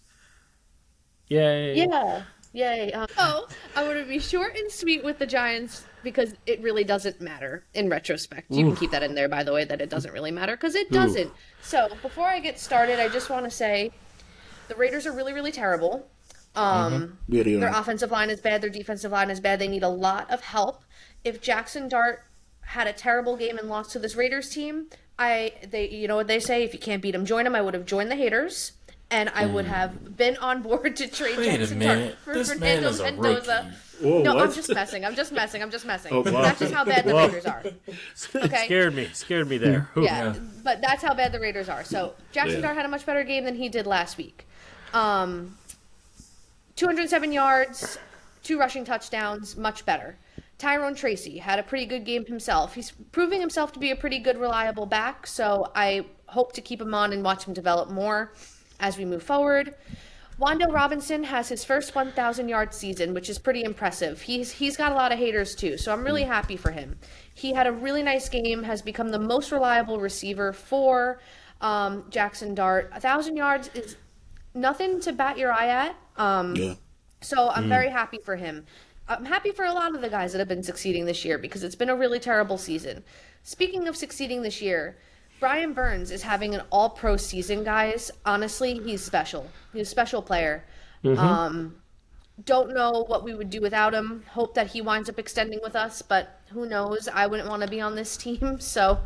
Yay. Yeah, yay. I want to be short and sweet with the Giants because it really doesn't matter in retrospect. You can keep that in there, by the way, that it doesn't really matter because it doesn't. So before I get started, I just want to say the Raiders are really, really terrible. Yeah, they Their are. offensive line is bad. Their defensive line is bad. They need a lot of help. If Jackson Dart had a terrible game and lost to this Raiders team, you know what they say, if you can't beat them, join them. I would have joined the haters, and I would have been on board to trade Wait a Jackson Dart minute. for This man Fernando is a Mendoza. rookie. Whoa, No, what? I'm just messing. I'm just messing. Oh, wow. That's just how bad the Raiders are. Okay. Scared me there. Yeah, but that's how bad the Raiders are. So Jackson Yeah. Dart had a much better game than he did last week. 207 yards, 2 rushing touchdowns, much better. Tyrone Tracy had a pretty good game himself. He's proving himself to be a pretty good, reliable back, so I hope to keep him on and watch him develop more as we move forward. Wandale Robinson has his first 1,000-yard season, which is pretty impressive. He's got a lot of haters too, so I'm really happy for him. He had a really nice game, has become the most reliable receiver for Jackson Dart. 1,000 yards is nothing to bat your eye at. Yeah. So I'm very happy for him. I'm happy for a lot of the guys that have been succeeding this year because it's been a really terrible season. Speaking of succeeding this year, Brian Burns is having an all-pro season, guys. Honestly, he's special. He's a special player. Don't know what we would do without him. Hope that he winds up extending with us, but who knows? I wouldn't want to be on this team, so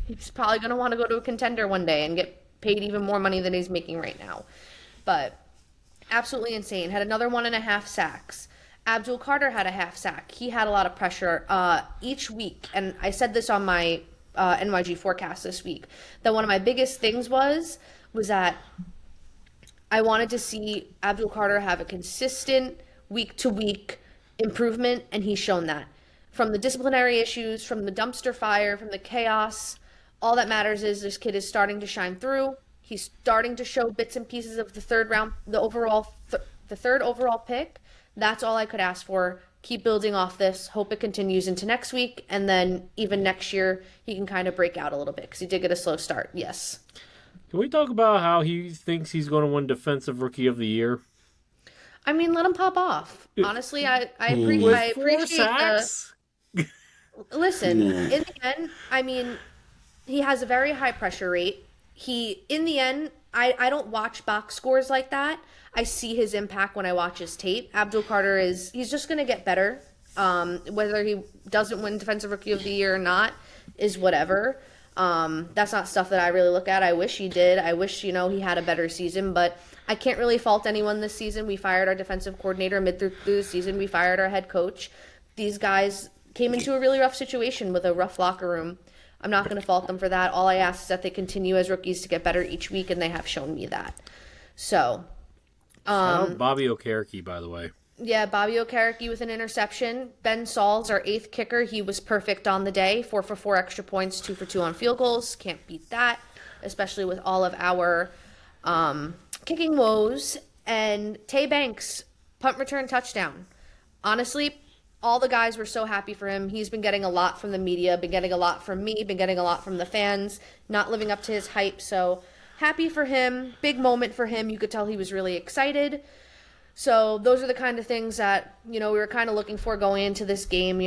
he's probably going to want to go to a contender one day and get paid even more money than he's making right now. But absolutely insane. Had another 1.5 sacks. Abdul Carter had a half sack. He had a lot of pressure each week, and I said this on my NYG forecast this week, that one of my biggest things was that I wanted to see Abdul Carter have a consistent week-to-week improvement, and he's shown that. From the disciplinary issues, from the dumpster fire, from the chaos, all that matters is this kid is starting to shine through. He's starting to show bits and pieces of the third overall pick. That's all I could ask for. Keep building off this. Hope it continues into next week, and then even next year he can kind of break out a little bit because he did get a slow start. Yes. Can we talk about how he thinks he's going to win Defensive Rookie of the Year? I mean, let him pop off. Honestly, I With appreciate 4 sacks? Listen, in the end, I mean, he has a very high pressure rate. In the end, I don't watch box scores like that. I see his impact when I watch his tape. Abdul Carter he's just going to get better. Whether he doesn't win Defensive Rookie of the Year or not is whatever. That's not stuff that I really look at. I wish he did. I wish, he had a better season, but I can't really fault anyone this season. We fired our defensive coordinator through the season. We fired our head coach. These guys came into a really rough situation with a rough locker room. I'm not going to fault them for that. All I ask is that they continue as rookies to get better each week, and they have shown me that. So, Bobby Okereke, by the way. yeah, Bobby Okereke with an interception. Ben Sauls, our 8th kicker, he was perfect on the day. 4 for 4 extra points, 2 for 2 on field goals. Can't beat that, especially with all of our kicking woes. And Tay Banks, punt return touchdown. Honestly, all the guys were so happy for him. He's been getting a lot from the media, been getting a lot from me, been getting a lot from the fans, not living up to his hype. So happy for him. Big moment for him. You could tell he was really excited. So those are the kind of things that, we were kind of looking for going into this game,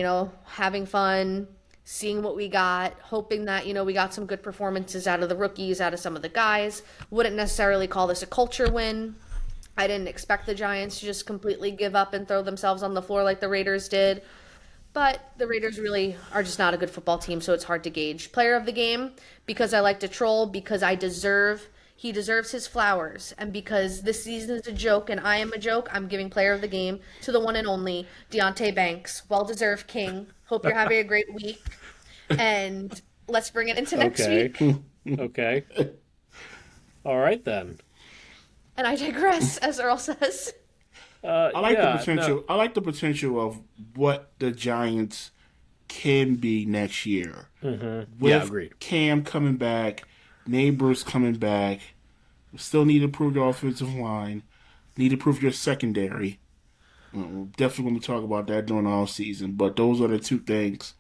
having fun, seeing what we got, hoping that, we got some good performances out of the rookies, out of some of the guys. Wouldn't necessarily call this a culture win. I didn't expect the Giants to just completely give up and throw themselves on the floor like the Raiders did. But the Raiders really are just not a good football team, so it's hard to gauge. Player of the game, because I like to troll, because he deserves his flowers. And because this season is a joke and I am a joke, I'm giving player of the game to the one and only Deontay Banks. Well-deserved king. Hope you're having a great week. And let's bring it into next week. Okay. All right, then. And I digress, as Earl says. I like the potential. No. I like the potential of what the Giants can be next year. Mm-hmm. With agreed. Cam coming back, Neighbors coming back. Still need to improve the offensive line. Need to improve your secondary. We're definitely going to talk about that during the off season. But those are the 2 things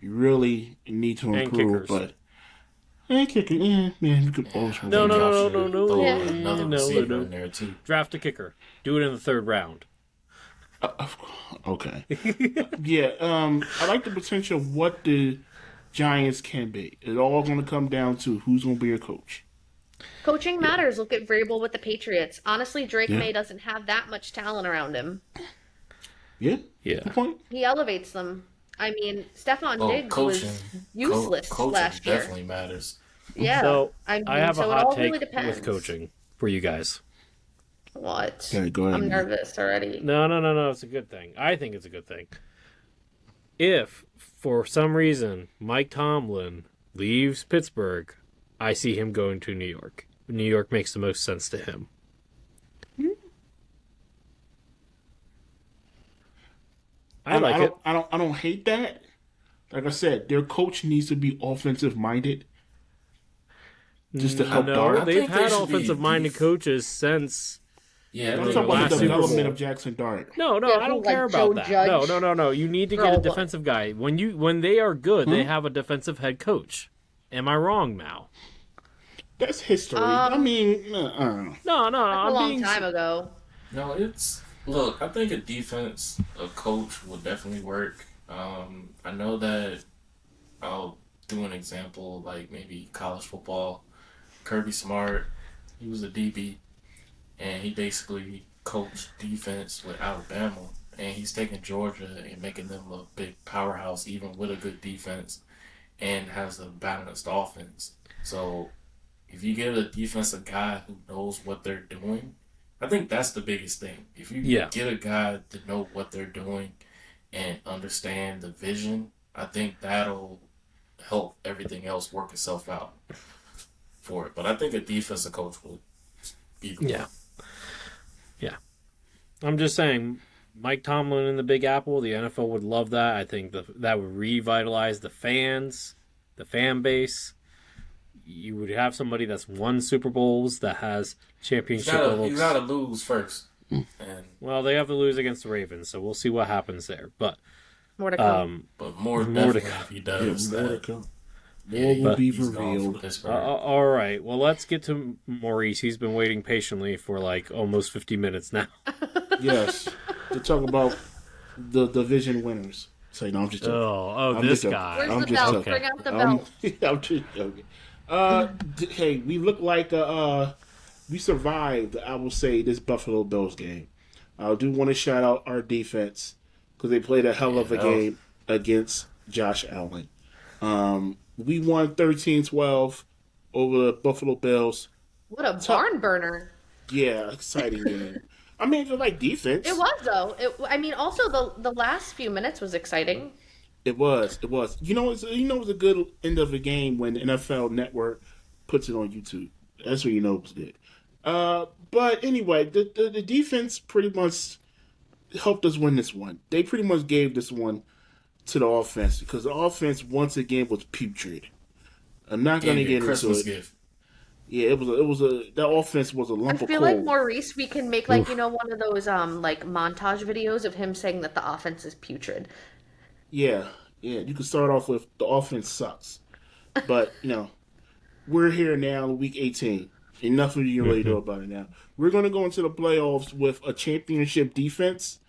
you really need to improve. But kicking, you could always No. In there too. Draft a kicker. Do it in the 3rd round. Okay. Yeah. I like the potential of what the Giants can be. It's all going to come down to who's going to be your coach. Coaching matters. Look at Vrabel with the Patriots. Honestly, Drake Yeah. May doesn't have that much talent around him. Yeah. Yeah. Good point. He elevates them. I mean, Stefan Oh, Diggs coaching. was useless Coaching last year. definitely matters. Yeah. So I mean, I have so a it hot all take really depends. with coaching for you guys. What? Okay, go ahead. I'm nervous already. No. It's a good thing. I think it's a good thing. If, for some reason, Mike Tomlin leaves Pittsburgh, I see him going to New York. New York makes the most sense to him. I like it. I don't hate that. Like I said, their coach needs to be offensive minded. Just to help No, Dart. I they've think they had should be offensive-minded coaches since. Yeah, I'm they talking about last the Super development Bowl. of Jackson Dart. No, Yeah, I who, don't like care Joe about that. Judge? No. You need to get Girl, a what? defensive guy. When they are good, they have a defensive head coach. Am I wrong now? That's history. I mean, No. That's a I'm long being time ago. No, look. I think a coach will definitely work. I know that I'll do an example like maybe college football. Kirby Smart, he was a DB, and he basically coached defense with Alabama, and he's taking Georgia and making them a big powerhouse, even with a good defense, and has a balanced offense. So, if you get a defensive guy who knows what they're doing, I think that's the biggest thing. If you get a guy to know what they're doing and understand the vision, I think that'll help everything else work itself out for it. But I think a defensive coach would be the one. Yeah. I'm just saying, Mike Tomlin in the Big Apple, the NFL would love that. I think that would revitalize the fans, the fan base. You would have somebody that's won Super Bowls, that has championship levels. You gotta lose first. And Well, they have to lose against the Ravens, so we'll see what happens there. But More to come. but more to definitely come. if he does more to that. come. Yeah, More will be he's gone from revealed. Pittsburgh. all right, well, let's get to Maurice. He's been waiting patiently for like almost 50 minutes now. Yes, to talk about the division winners. Say no, I'm just joking. I'm This just joking. guy. Where's I'm the just belt? joking. Bring out the belt. I'm just joking. Hey, we look like we survived. I will say this Buffalo Bills game. I do want to shout out our defense because they played a hell of a game against Josh Allen. We won 13-12 over the Buffalo Bills. What a barn burner. Yeah, exciting game. I mean, it's like defense. It was, though. I mean, also, the last few minutes was exciting. It was. You know, it's a good end of the game when the NFL Network puts it on YouTube. That's when you know it was good. But anyway, the defense pretty much helped us win this one. They pretty much gave this one to the offense because the offense once again was putrid. I'm not going to get into Christmas it. gift. Yeah, that offense was a lump I of feel coal. like Maurice, we can make one of those like montage videos of him saying that the offense is putrid. Yeah. You can start off with the offense sucks, but we're here now, week 18. And nothing you can really do about it now. We're going to go into the playoffs with a championship defense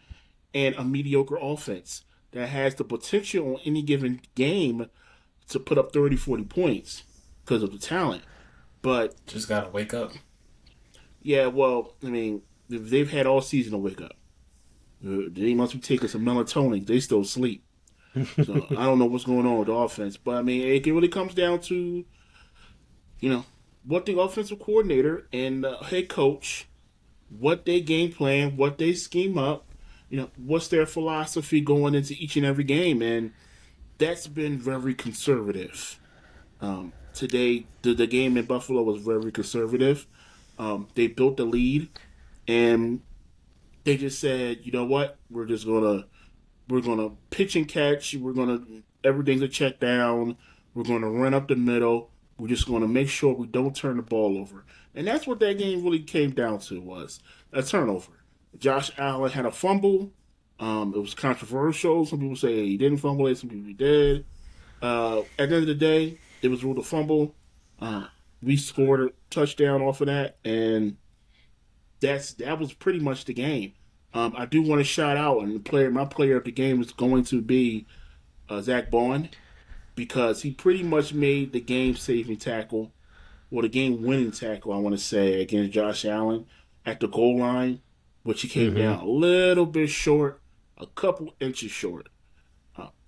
and a mediocre offense that has the potential on any given game to put up 30, 40 points because of the talent. But Just gotta wake up. yeah, well, I mean, they've had all season to wake up. They must be taking some melatonin. They still sleep. So I don't know what's going on with the offense. But I mean, it really comes down to, what the offensive coordinator and the head coach, what they game plan, what they scheme up, what's their philosophy going into each and every game. And that's been very conservative. Today, the game in Buffalo was very conservative. They built the lead, and they just said, you know what, we're gonna pitch and catch. Everything's a check down. We're gonna run up the middle. We're just gonna make sure we don't turn the ball over. And that's what that game really came down to, was a turnover. Josh Allen had a fumble. It was controversial. Some people say he didn't fumble it. Some people he did. At the end of the day, it was ruled a fumble. We scored a touchdown off of that, and that was pretty much the game. I do want to shout out, and my player of the game is going to be Zach Bond, because he pretty much made the game-saving tackle or the game-winning tackle, I want to say, against Josh Allen at the goal line, which he came down a little bit short, a couple inches short.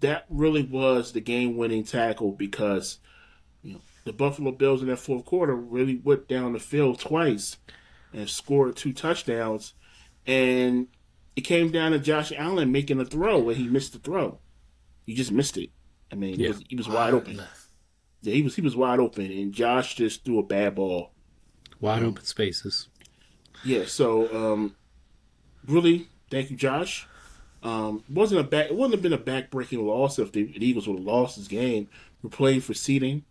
That really was the game-winning tackle because the Buffalo Bills in that fourth quarter really went down the field twice and scored 2 touchdowns, and it came down to Josh Allen making a throw, and he missed the throw. He just missed it. I mean, he was wide open. Yeah, he was wide open, and Josh just threw a bad ball. Wide open spaces. Yeah, so really, thank you, Josh. It wouldn't have been a back-breaking loss if the Eagles would have lost this game. We're playing for seeding.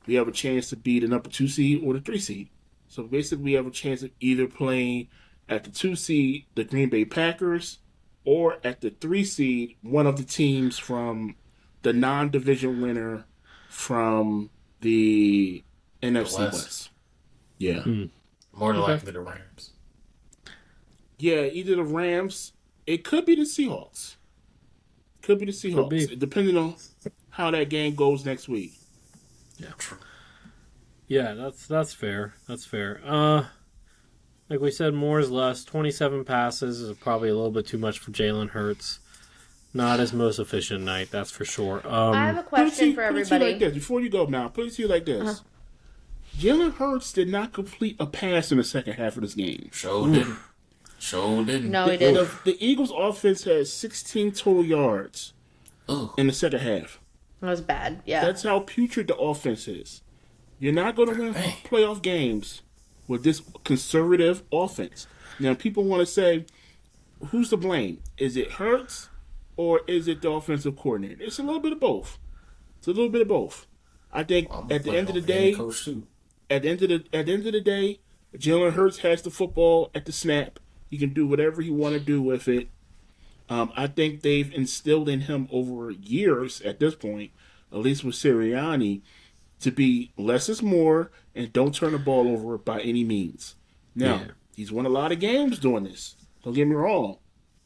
We have a chance to be the number 2 seed or the 3 seed. So basically, we have a chance of either playing at the 2 seed, the Green Bay Packers, or at the 3 seed, one of the teams from the non-division winner from the NFC West. Yeah. More than likely the Rams. Yeah, either the Rams. It could be the Seahawks. Depending on how that game goes next week. Yeah. True. Yeah, that's fair. That's fair. Like we said, more is less. 27 passes is probably a little bit too much for Jalen Hurts. Not his most efficient night, that's for sure. I have a question for everybody. Like this. Before you go now, put it to you like this. Jalen Hurts did not complete a pass in the second half of this game. Sure didn't. No, he didn't. The Eagles' offense had 16 total yards in the second half. That was bad, yeah. That's how putrid the offense is. You're not going to win playoff games with this conservative offense. Now, people want to say, who's to blame? Is it Hurts or is it the offensive coordinator? It's a little bit of both. I think at the end of the day, Jalen Hurts has the football at the snap. He can do whatever he want to do with it. I think they've instilled in him over years at this point, at least with Sirianni, to be less is more and don't turn the ball over by any means. Now, he's won a lot of games doing this. Don't get me wrong.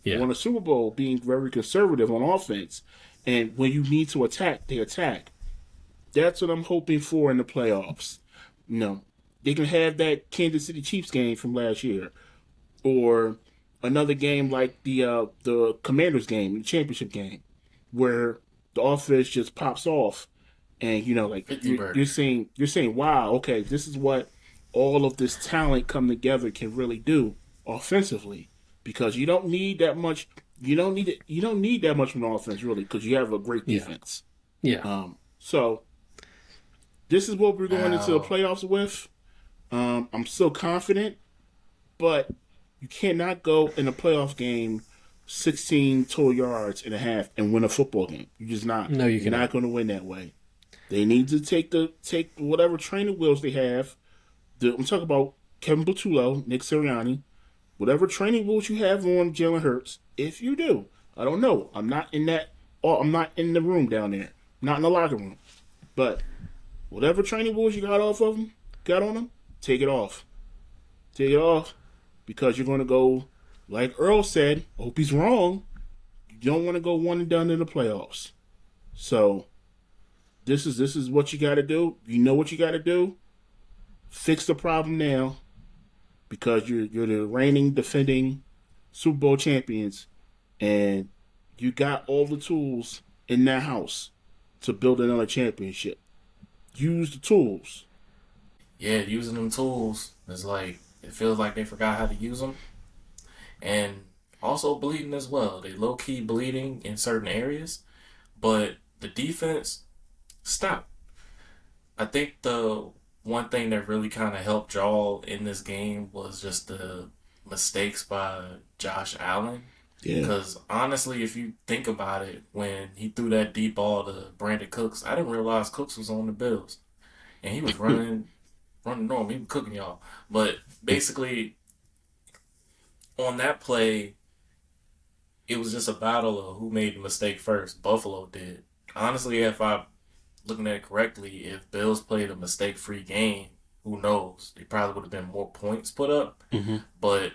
He won a Super Bowl being very conservative on offense. And when you need to attack, they attack. That's what I'm hoping for in the playoffs. They can have that Kansas City Chiefs game from last year. Or another game like the Commanders game, the championship game, where the offense just pops off, and you're saying, wow, okay, this is what all of this talent come together can really do offensively, because you don't need that much. You don't need that much from the offense really, because you have a great defense. So this is what we're going into the playoffs with. I'm so confident, but you cannot go in a playoff game 16 total yards and a half and win a football game. You're just not. No, you're not going to win that way. They need to take whatever training wheels they have. I'm talking about Kevin Patullo, Nick Sirianni, whatever training wheels you have on Jalen Hurts. If you do, I don't know. I'm not in the room down there. I'm not in the locker room. But whatever training wheels you got on them, take it off. Take it off. Because you're going to go, like Earl said, I hope he's wrong, you don't want to go one and done in the playoffs. So this is what you got to do. You know what you got to do. Fix the problem now, because you're the reigning, defending Super Bowl champions, and you got all the tools in that house to build another championship. Use the tools. Yeah, using them tools is like, it feels like they forgot how to use them. And also bleeding as well. They low-key bleeding in certain areas. But the defense stopped. I think the one thing that really kind of helped y'all in this game was just the mistakes by Josh Allen. Yeah. Because honestly, if you think about it, when he threw that deep ball to Brandon Cooks, I didn't realize Cooks was on the Bills. And he was running normal. He was cooking y'all. But basically, on that play, it was just a battle of who made the mistake first. Buffalo did. Honestly, if I'm looking at it correctly, if Bills played a mistake-free game, who knows? They probably would have been more points put up. Mm-hmm. But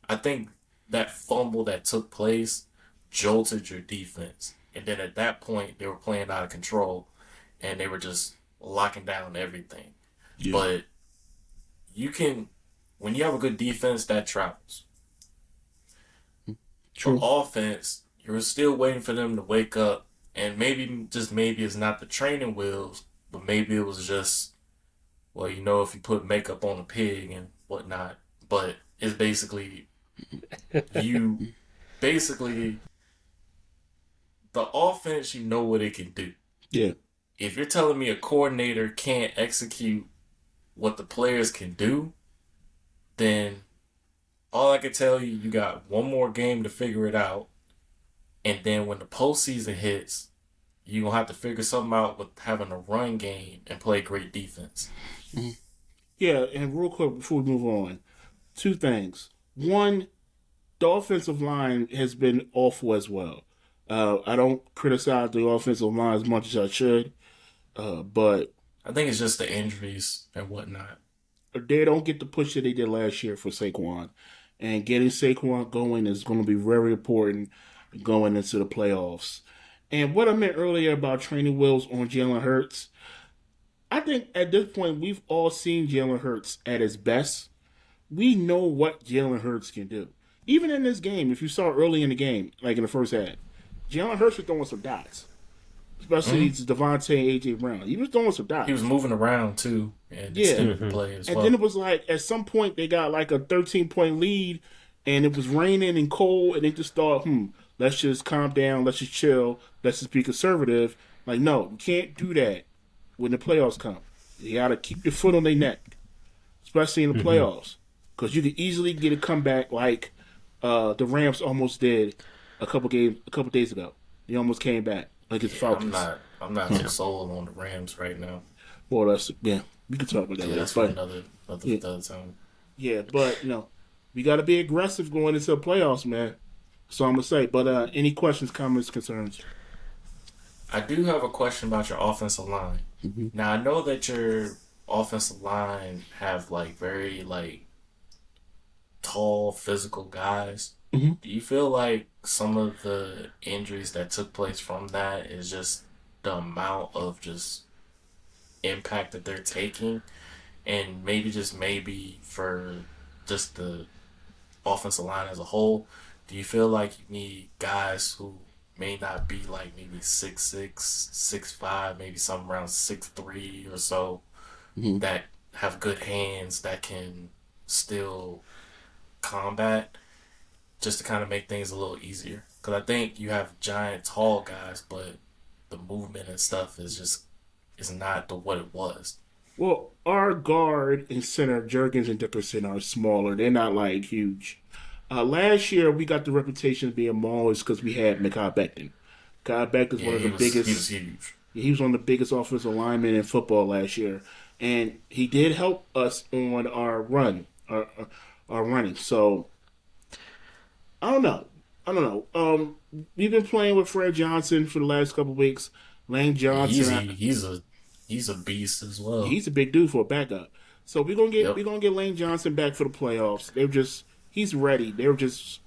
I think that fumble that took place jolted your defense. And then at that point, they were playing out of control, and they were just locking down everything. Yeah. But you can, when you have a good defense, that travels. True. For offense, you're still waiting for them to wake up, and maybe, just maybe, it's not the training wheels, but maybe it was just, well, if you put makeup on a pig and whatnot, but it's basically, basically, the offense, what it can do. Yeah. If you're telling me a coordinator can't execute what the players can do, then all I can tell you, you got one more game to figure it out. And then when the postseason hits, you're going to have to figure something out with having a run game and play great defense. Mm-hmm. Yeah, and real quick before we move on, two things. One, the offensive line has been awful as well. I don't criticize the offensive line as much as I should, but I think it's just the injuries and whatnot. They don't get the push that they did last year for Saquon. And getting Saquon going is going to be very important going into the playoffs. And what I meant earlier about training wheels on Jalen Hurts, I think at this point we've all seen Jalen Hurts at his best. We know what Jalen Hurts can do. Even in this game, if you saw early in the game, like in the first half, Jalen Hurts was throwing some dots. Especially Devontae and A.J. Brown. He was throwing some dots. He was moving around, too, and extended the play as well. And then it was like, at some point, they got like a 13-point lead, and it was raining and cold, and they just thought, let's just calm down, let's just chill, let's just be conservative. Like, no, you can't do that when the playoffs come. You got to keep your foot on their neck, especially in the playoffs, because you could easily get a comeback like the Rams almost did a couple days ago. They almost came back. Like it's Falcons. I'm not so sold on the Rams right now. Well, we can talk about that later. That's for another time. Yeah, but we got to be aggressive going into the playoffs, man. So I'm gonna say. But any questions, comments, concerns? I do have a question about your offensive line. Mm-hmm. Now I know that your offensive line have very tall, physical guys. Mm-hmm. Do you feel like some of the injuries that took place from that is just the amount of just impact that they're taking, and maybe for just the offensive line as a whole, do you feel like you need guys who may not be maybe 6'6", 6'5", maybe some around 6'3" or so, that have good hands that can still combat, just to kind of make things a little easier? Because I think you have giant, tall guys, but the movement and stuff is not what it was. Well, our guard and center, Jurgens and Dickerson, are smaller. They're not huge. Last year, we got the reputation of being small because we had Mekhi Becton. Mekhi Becton's one of the biggest. He was huge. He was one of the biggest offensive linemen in football last year, and he did help us on our run, our running. So I don't know. We've been playing with Fred Johnson for the last couple of weeks. Lane Johnson, he's a beast as well. He's a big dude for a backup. So we're gonna get Lane Johnson back for the playoffs. He's ready. They were just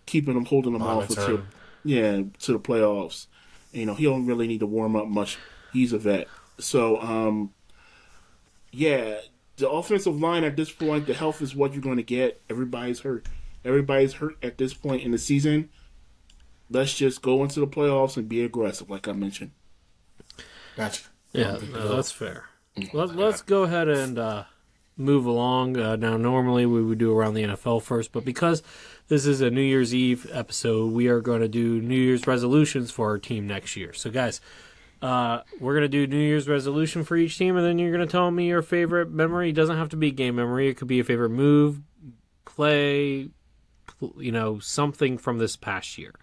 holding him off to the playoffs. He don't really need to warm up much. He's a vet. So the offensive line at this point, the health is what you're going to get. Everybody's hurt. Everybody's hurt at this point in the season. Let's just go into the playoffs and be aggressive, like I mentioned. Gotcha. Yeah, that's fair. Let's go ahead and move along. Now, normally we would do around the NFL first, but because this is a New Year's Eve episode, we are going to do New Year's resolutions for our team next year. So, guys, we're going to do New Year's resolution for each team, and then you're going to tell me your favorite memory. It doesn't have to be game memory. It could be a favorite move, play, something from this past year.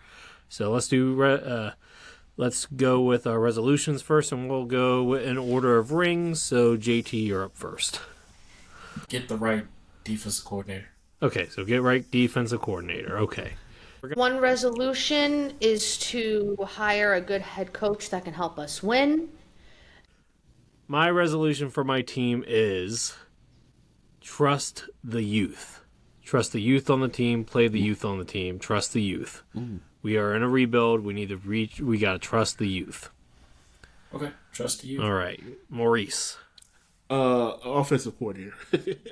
So let's go with our resolutions first, and we'll go in order of rings. So JT, you're up first. Get the right defensive coordinator. Okay, so get right defensive coordinator. Okay. One resolution is to hire a good head coach that can help us win. My resolution for my team is trust the youth. Trust the youth on the team, play the youth on the team, trust the youth. We are in a rebuild. We got to trust the youth. Okay, trust the youth. All right, Maurice. Offensive coordinator.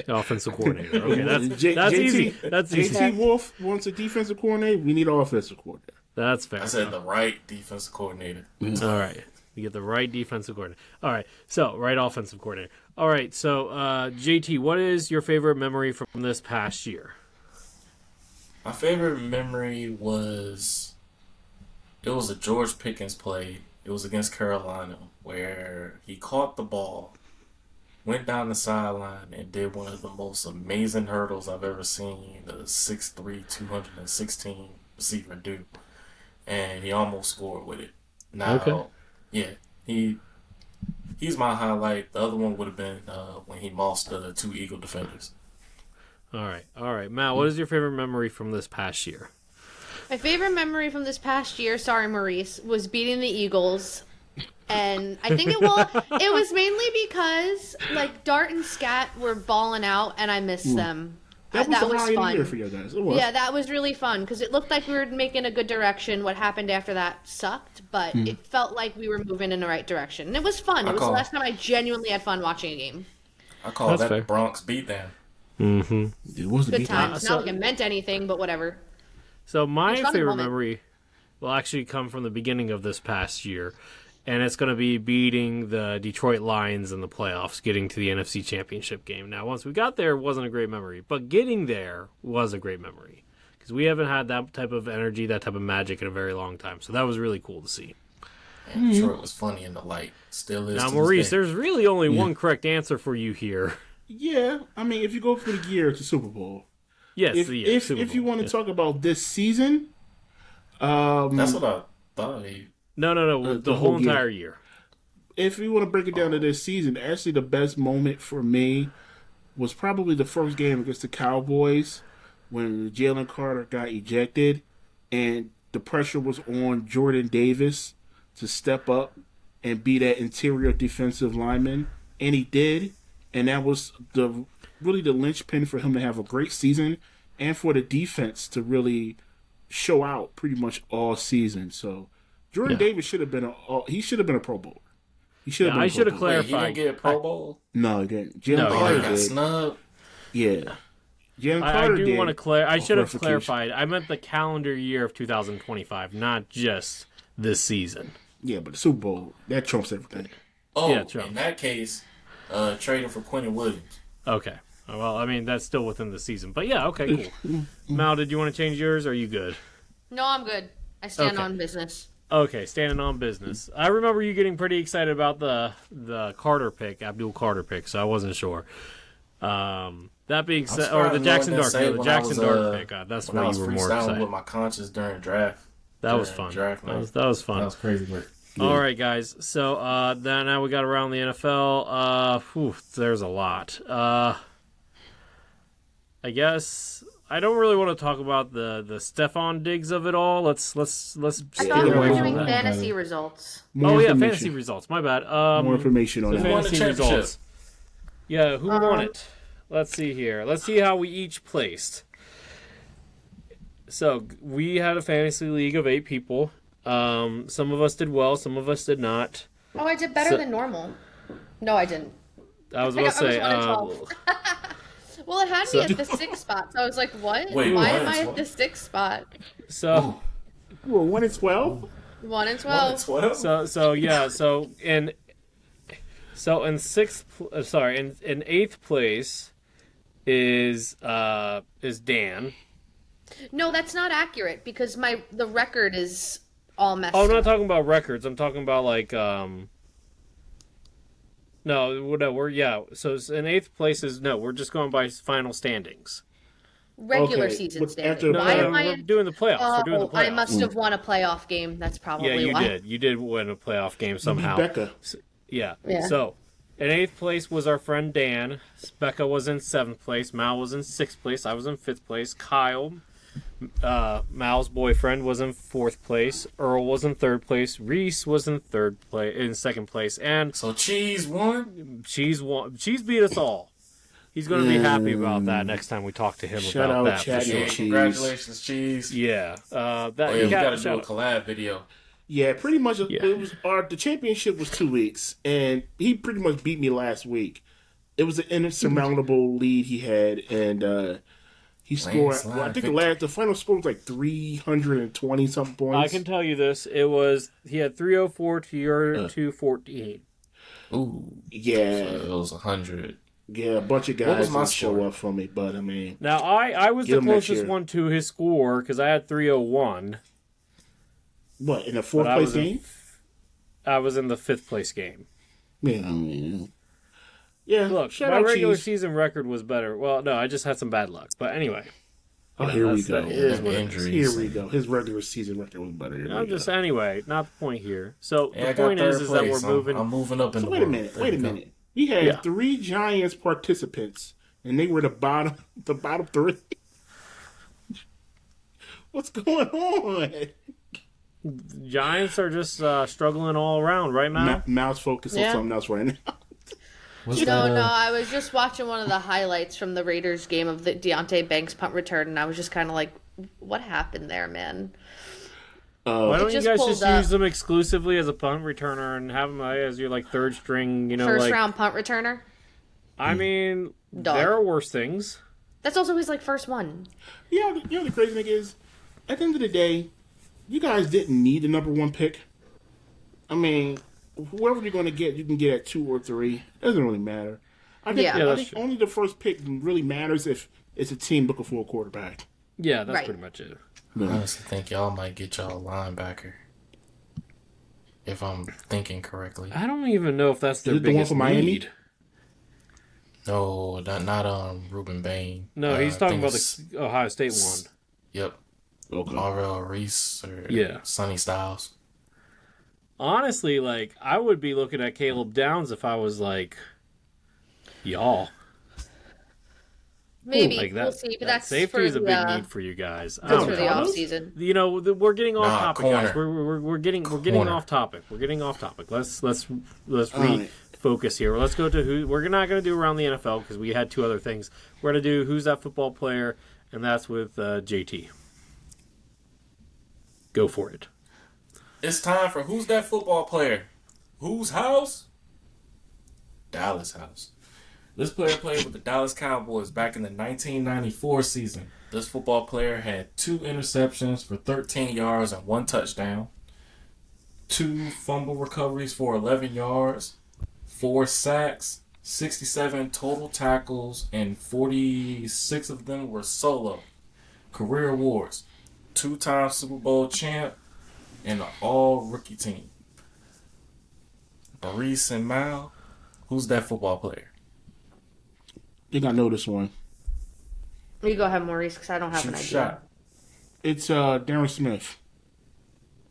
Offensive coordinator. Okay, that's JT, easy. That's easy. JT Wolf wants a defensive coordinator. We need an offensive coordinator. That's fair. I said the right defensive coordinator. All right. You get the right defensive coordinator. All right. So, right offensive coordinator. All right. So, JT, what is your favorite memory from this past year? My favorite memory was it was a George Pickens play. It was against Carolina where he caught the ball, went down the sideline, and did one of the most amazing hurdles I've ever seen a 6'3", 216 receiver do. And he almost scored with it. Now, yeah, he's my highlight. The other one would have been when he mossed the 2 Eagle defenders. All right. Matt, what is your favorite memory from this past year? My favorite memory from this past year, sorry Maurice, was beating the Eagles. And I think it was mainly because like Dart and Scat were balling out and I missed them. That was fun. Year for you guys. It was. Yeah, that was really fun because it looked like we were making a good direction. What happened after that sucked, but it felt like we were moving in the right direction. And it was fun. It was the last time I genuinely had fun watching a game. I call that the Bronx beatdown. Mm-hmm. It was a good beatdown. times. Not like it meant anything, but whatever. So my favorite memory will actually come from the beginning of this past year. And it's going to be beating the Detroit Lions in the playoffs, getting to the NFC Championship game. Now, once we got there, it wasn't a great memory. But getting there was a great memory. Because we haven't had that type of energy, that type of magic in a very long time. So that was really cool to see. And Detroit was funny in the light. Still is. Now, Maurice, there's really only one correct answer for you here. Yeah, I mean, if you go for the year, it's a Super Bowl. Yes, if you want to talk about this season, that's what I thought. No, the whole entire year. If you want to break it down to this season, actually the best moment for me was probably the first game against the Cowboys when Jalen Carter got ejected and the pressure was on Jordan Davis to step up and be that interior defensive lineman, and he did, and that was really the linchpin for him to have a great season and for the defense to really show out pretty much all season. So Jordan Davis should have been a Pro Bowler. He should have been. I should have clarified. He didn't get a Pro Bowl. No, he didn't. Jalen Carter got snubbed. Yeah. I do want to I should have clarified. I meant the calendar year of 2025, not just this season. Yeah, but the Super Bowl, that trumps everything. Oh, yeah, in that case, trading for Quentin Williams. Okay. Well, I mean, that's still within the season. But yeah, okay, cool. Mal, did you want to change yours, or are you good? No, I'm good. I stand on business. Okay, standing on business. I remember you getting pretty excited about the Carter pick, Abdul Carter pick, so I wasn't sure. That being said, or the Jackson Dart pick. That's what you were more excited. With my conscience during draft. That was fun. That was fun. That was crazy work. Yeah. All right, guys. So now we got around the NFL. There's a lot. I guess I don't really want to talk about the Trevon Diggs of it all. Let's I thought we were doing fantasy results. Fantasy results. My bad. More information on that. Fantasy results. Yeah, who won it? Let's see here. Let's see how we each placed. So we had a fantasy league of 8 people. Some of us did well, some of us did not. Oh, I did better than normal. No, I didn't. I was about to say. Well, it had me at the 6th spot, so I was like, "What? Why am I at the 6th spot?" So, well, 1 and 12. 1 and 12. So in 8th place is Dan. No, that's not accurate because the record is all messed up. I'm not talking about records. I'm talking about like No, So in 8th place is we're just going by final standings. Regular season standings. We're doing the playoffs. We're doing the playoffs. I must have won a playoff game. That's probably why. Did. You did win a playoff game somehow. Becca. Yeah. So in 8th place was our friend Dan. Becca was in 7th place. Mal was in 6th place. I was in 5th place. Kyle, Mal's boyfriend, was in 4th place. Earl was in 3rd place. Reese was in 2nd place. And so Cheese won. Cheese beat us all. He's going to be happy about that next time we talk to him about that. For sure. Congratulations, Cheese. Yeah. We got to do a collab video. Yeah, pretty much. It was the championship was 2 weeks, and he pretty much beat me last week. it was an insurmountable lead he had, and he scored. Well, I think the final score was like 320 something points. I can tell you this: he had 304 to your 214. Ooh, yeah, so it was 100. Yeah, a bunch of guys didn't show up for me, but I mean, now I was the closest one to his score because I had 301. What, in the fourth place game? I was in the fifth place game. Yeah, I mean, yeah. Look, my regular season record was better. Well, no, I just had some bad luck. But anyway. Here we go. Injuries. Here we go. His regular season record was better. Anyway, not the point here. So the point is that we're moving. I'm moving up in the world. Wait a minute. We had 3 Giants participants, and they were the bottom 3. What's going on? Giants are just struggling all around right now. Mal's focused on something else right now. No, I was just watching one of the highlights from the Raiders game of the Deontay Banks punt return, and I was just kind of like, what happened there, man? Why don't you guys just use them exclusively as a punt returner and have them as your like third string, first round punt returner? I mean, there are worse things. That's also his like first one. You know the crazy thing is, at the end of the day, you guys didn't need the number 1 pick. I mean, whoever you're going to get, you can get at 2 or 3. It doesn't really matter. I think only the first pick really matters if it's a team looking for a quarterback. Yeah, that's pretty much it. I honestly think y'all might get y'all a linebacker. If I'm thinking correctly. I don't even know if that's their biggest need. No, not Ruben Bain. No, he's talking about the Ohio State one. Yep. Okay. Marvell Reese or Sonny Styles. Honestly, like, I would be looking at Caleb Downs if I was like, y'all. Maybe like we'll see, but that's safety is a big need for you guys. That's for the off season. We're getting off topic, guys. We're getting off topic. We're getting off topic. Let's refocus here. Let's go to who. We're not going to do around the NFL because we had 2 other things. We're going to do who's that football player, and that's with JT. Go for it. It's time for who's that football player? Whose house? Dallas house. This player played with the Dallas Cowboys back in the 1994 season. This football player had 2 interceptions for 13 yards and 1 touchdown, 2 fumble recoveries for 11 yards, 4 sacks, 67 total tackles, and 46 of them were solo. Career awards: 2-time Super Bowl champ, and an all-rookie team. Maurice and Mal, who's that football player? I think I know this one. You go ahead, Maurice, because I don't have an idea. Shot. It's Darren Smith.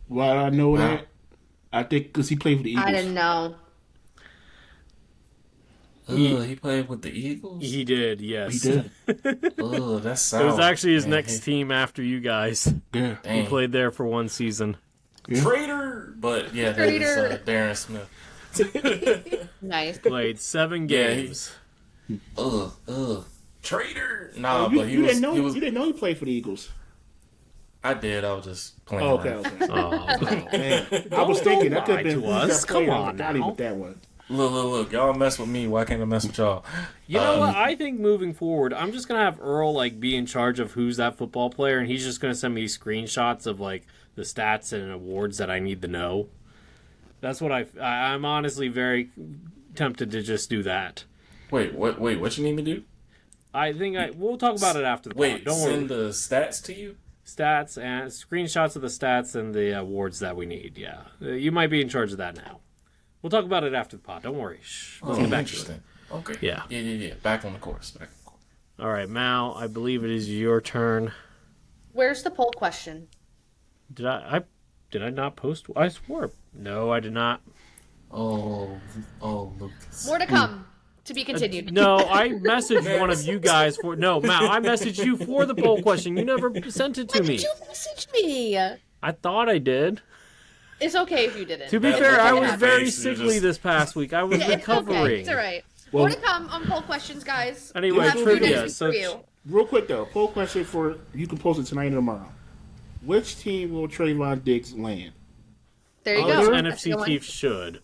Why do I know that? I think because he played for the Eagles. I didn't know. He played with the Eagles? He did, yes. He did. That's sour. It was actually his next team after you guys. Yeah. He played there for 1 season. Yeah. Traitor! But yeah, that is Darren Smith. Nice. Played 7 games. Traitor! Nah, you, but you didn't know he played for the Eagles. I did. I was just playing. Okay. Man. I was thinking that could have been us. Come on, got him with that one. Look. Y'all mess with me. Why can't I mess with y'all? You know what? I think moving forward, I'm just gonna have Earl like be in charge of who's that football player, and he's just gonna send me screenshots of like the stats and awards that I need to know. That's what I'm honestly very tempted to just do that. Wait, what you need me to do? I think we'll talk about it after the pod. Don't worry. Send the stats to you? Stats and screenshots of the stats and the awards that we need, yeah. You might be in charge of that now. We'll talk about it after the pod. Don't worry. Let's get back to it. Okay. Yeah. Yeah. Back on the course. All right, Mal, I believe it is your turn. Where's the poll question? Did I not post? I swore. No, I did not. Oh, Lucas. More to come. To be continued. No, I messaged one of you guys for... No, Mal, I messaged you for the poll question. You never sent it to me. Why did you message me? I thought I did. It's okay if you didn't. To be fair, I was very sickly this past week. I was recovering. Okay. It's all right. More to come on poll questions, guys. Anyway, trivia. Real quick, though. Poll question for... You can post it tonight or tomorrow. Which team will Trevon Diggs land? There you go. NFC Chiefs should.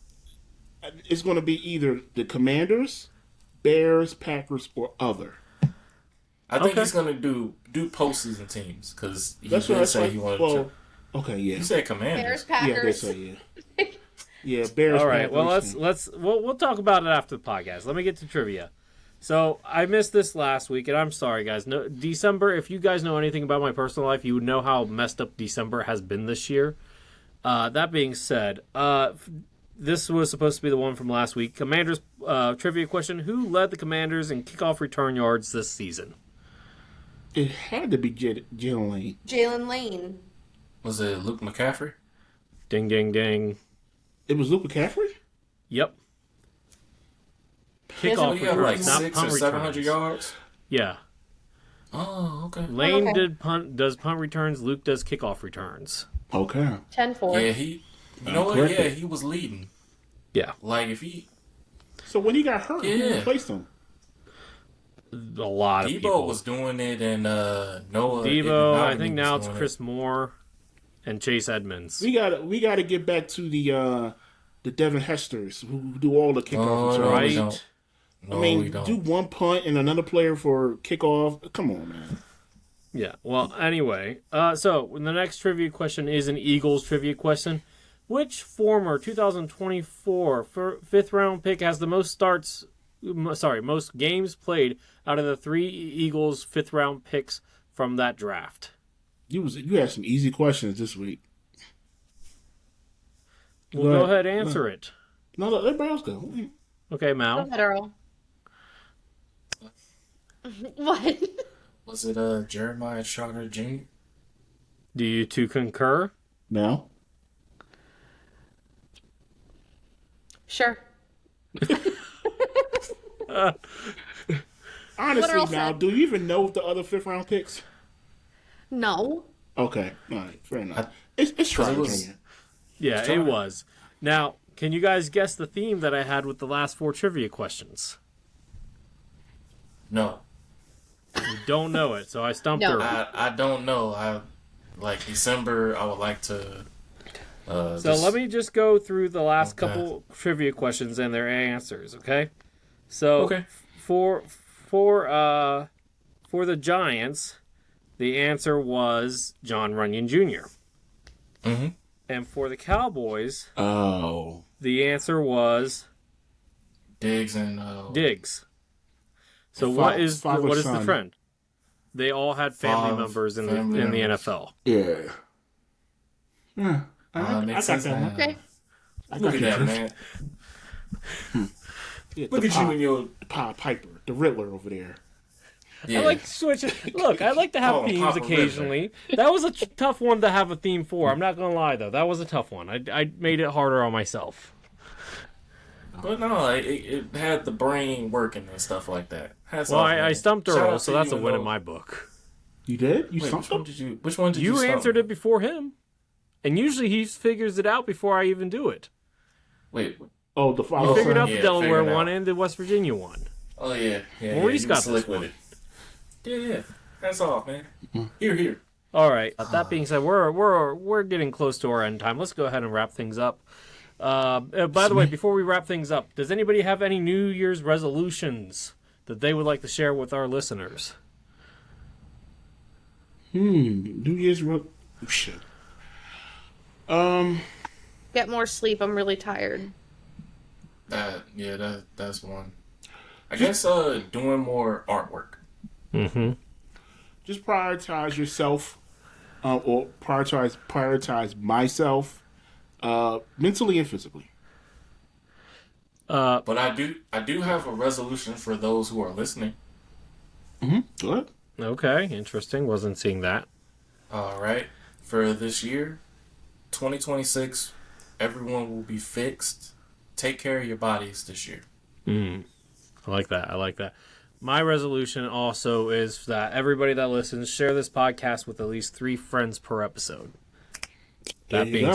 It's going to be either the Commanders, Bears, Packers, or other. I think he's gonna do postseason teams because he did say he wanted to. Okay, yeah. You said Commanders. Bears, Packers. Yeah, they say yeah. Yeah, Bears. All right. Packers, Well, we'll talk about it after the podcast. Let me get to trivia. So I missed this last week, and I'm sorry, guys. No, December. If you guys know anything about my personal life, you would know how messed up December has been this year. That being said, this was supposed to be the one from last week. Commanders trivia question: who led the Commanders in kickoff return yards this season? It had to be Jalen Lane. Jalen Lane. Was it Luke McCaffrey? Ding, ding, ding. It was Luke McCaffrey? Yep. He Kickoff had like returns, not 600 punt or 700 returns. yards. Yeah. Oh, okay. Lane Okay. does punt returns. Luke does kickoff returns. Okay. 10-4. Yeah, you know what? correct. Yeah, he was leading. Yeah. Like if he So when he got hurt, who Yeah. replaced him? A lot of Debo people. was doing it, and Noah. Debo, I Igbenogany think was now it's doing Chris Moore and Chase Edmonds. We gotta get back to the Devin Hesters who do all the kickoff Oh, returns. no, Right. we don't. No, I mean, we don't. do one punt and another player for kickoff. Come on, man. Yeah. Well, anyway, so the next trivia question is an Eagles trivia question. Which former 2024 fifth round pick has the most most games played out of the 3 Eagles fifth round picks from that draft? You had some easy questions this week. Well, Go go ahead. ahead, answer it. No, let everybody else go. Okay, Go Mal. ahead, Earl. What? Was it Jeremiah Trotter Jr.? Do you two concur? Now, Sure. honestly, Earl now, said. do you even know the other fifth round picks? No. Okay, all right, fair enough. It's Trotter was- Jr. Yeah, Sorry. it was. Now, can you guys guess the theme that I had with the last 4 trivia questions? No, You don't know it, so I stumped No. her. I don't know. I like December. I would like to. So let me just go through the last Okay. couple trivia questions and their answers, okay? So Okay. for the Giants, the answer was John Runyon Jr. Mm-hmm. And for the Cowboys, Oh, the answer was Diggs and Diggs. So Fa- what is father, the son. trend? They all had family Five members in family the members. NFL. yeah. Yeah, I makes got sense that now. one. Okay. I Look got at that, you. man. Yeah, Look the at you and your. Pied Piper, the Riddler over there. Yeah. I like to switch. Look, I like to have Oh, themes Papa occasionally. That was a tough one to have a theme for. I'm not gonna lie though, that was a tough one. I made it harder on myself. But no, it had the brain working and stuff like that. Hats Well, off, I man. stumped Shout Earl, out so to that's you a and win in those- my book. You did? You Wait, stumped which one him? did you? Which one did you? You stump? answered it before him, and usually he figures it out before I even do it. Wait. Oh, the He father. figured out yeah, the Delaware figured it one out. and the West Virginia one. Oh yeah. Maurice you got was slick this one. with it. Yeah. That's all, man. Here. All right. That being said, we're getting close to our end time. Let's go ahead and wrap things up. By the way, before we wrap things up, does anybody have any New Year's resolutions that they would like to share with our listeners? New Year's. Oh, shit. Get more sleep. I'm really tired. That's one. I guess doing more artwork. Mm-hmm. Just prioritize yourself, or prioritize myself, mentally and physically. But I do have a resolution for those who are listening. Go ahead. Okay, interesting. Wasn't seeing that. All right. For this year, 2026, everyone will be fixed. Take care of your bodies this year. I like that. My resolution also is that everybody that listens share this podcast with at least 3 friends per episode. There That you being go.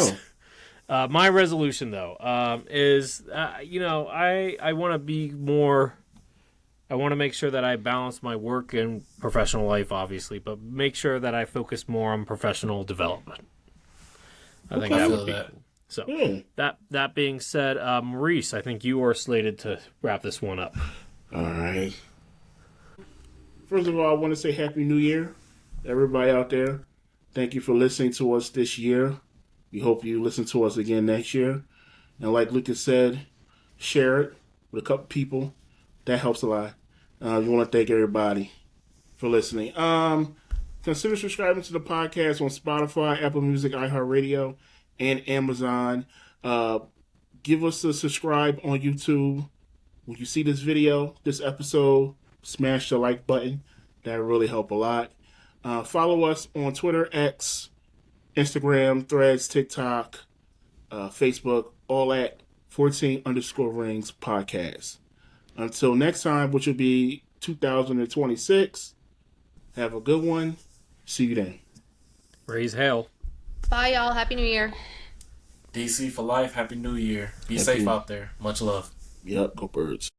said, my resolution though is I want to be more. I want to make sure that I balance my work and professional life, obviously, but make sure that I focus more on professional development. I think Okay. that I would be feel that. cool. So Yeah. that being said, Maurice, I think you are slated to wrap this one up. All right. First of all, I want to say Happy New Year, everybody out there. Thank you for listening to us this year. We hope you listen to us again next year. And like Lucas said, share it with a couple people. That helps a lot. We want to thank everybody for listening. Consider subscribing to the podcast on Spotify, Apple Music, iHeartRadio, and Amazon. Give us a subscribe on YouTube. When you see this video, this episode, smash the like button. That really help a lot. Follow us on Twitter, X, Instagram, Threads, TikTok, Facebook, all at 14_rings podcast. Until next time, which will be 2026, have a good one. See you then. Raise hell. Bye, y'all. Happy New Year. DC for life. Happy New Year. Be safe out there. Much love. Yep, go Birds.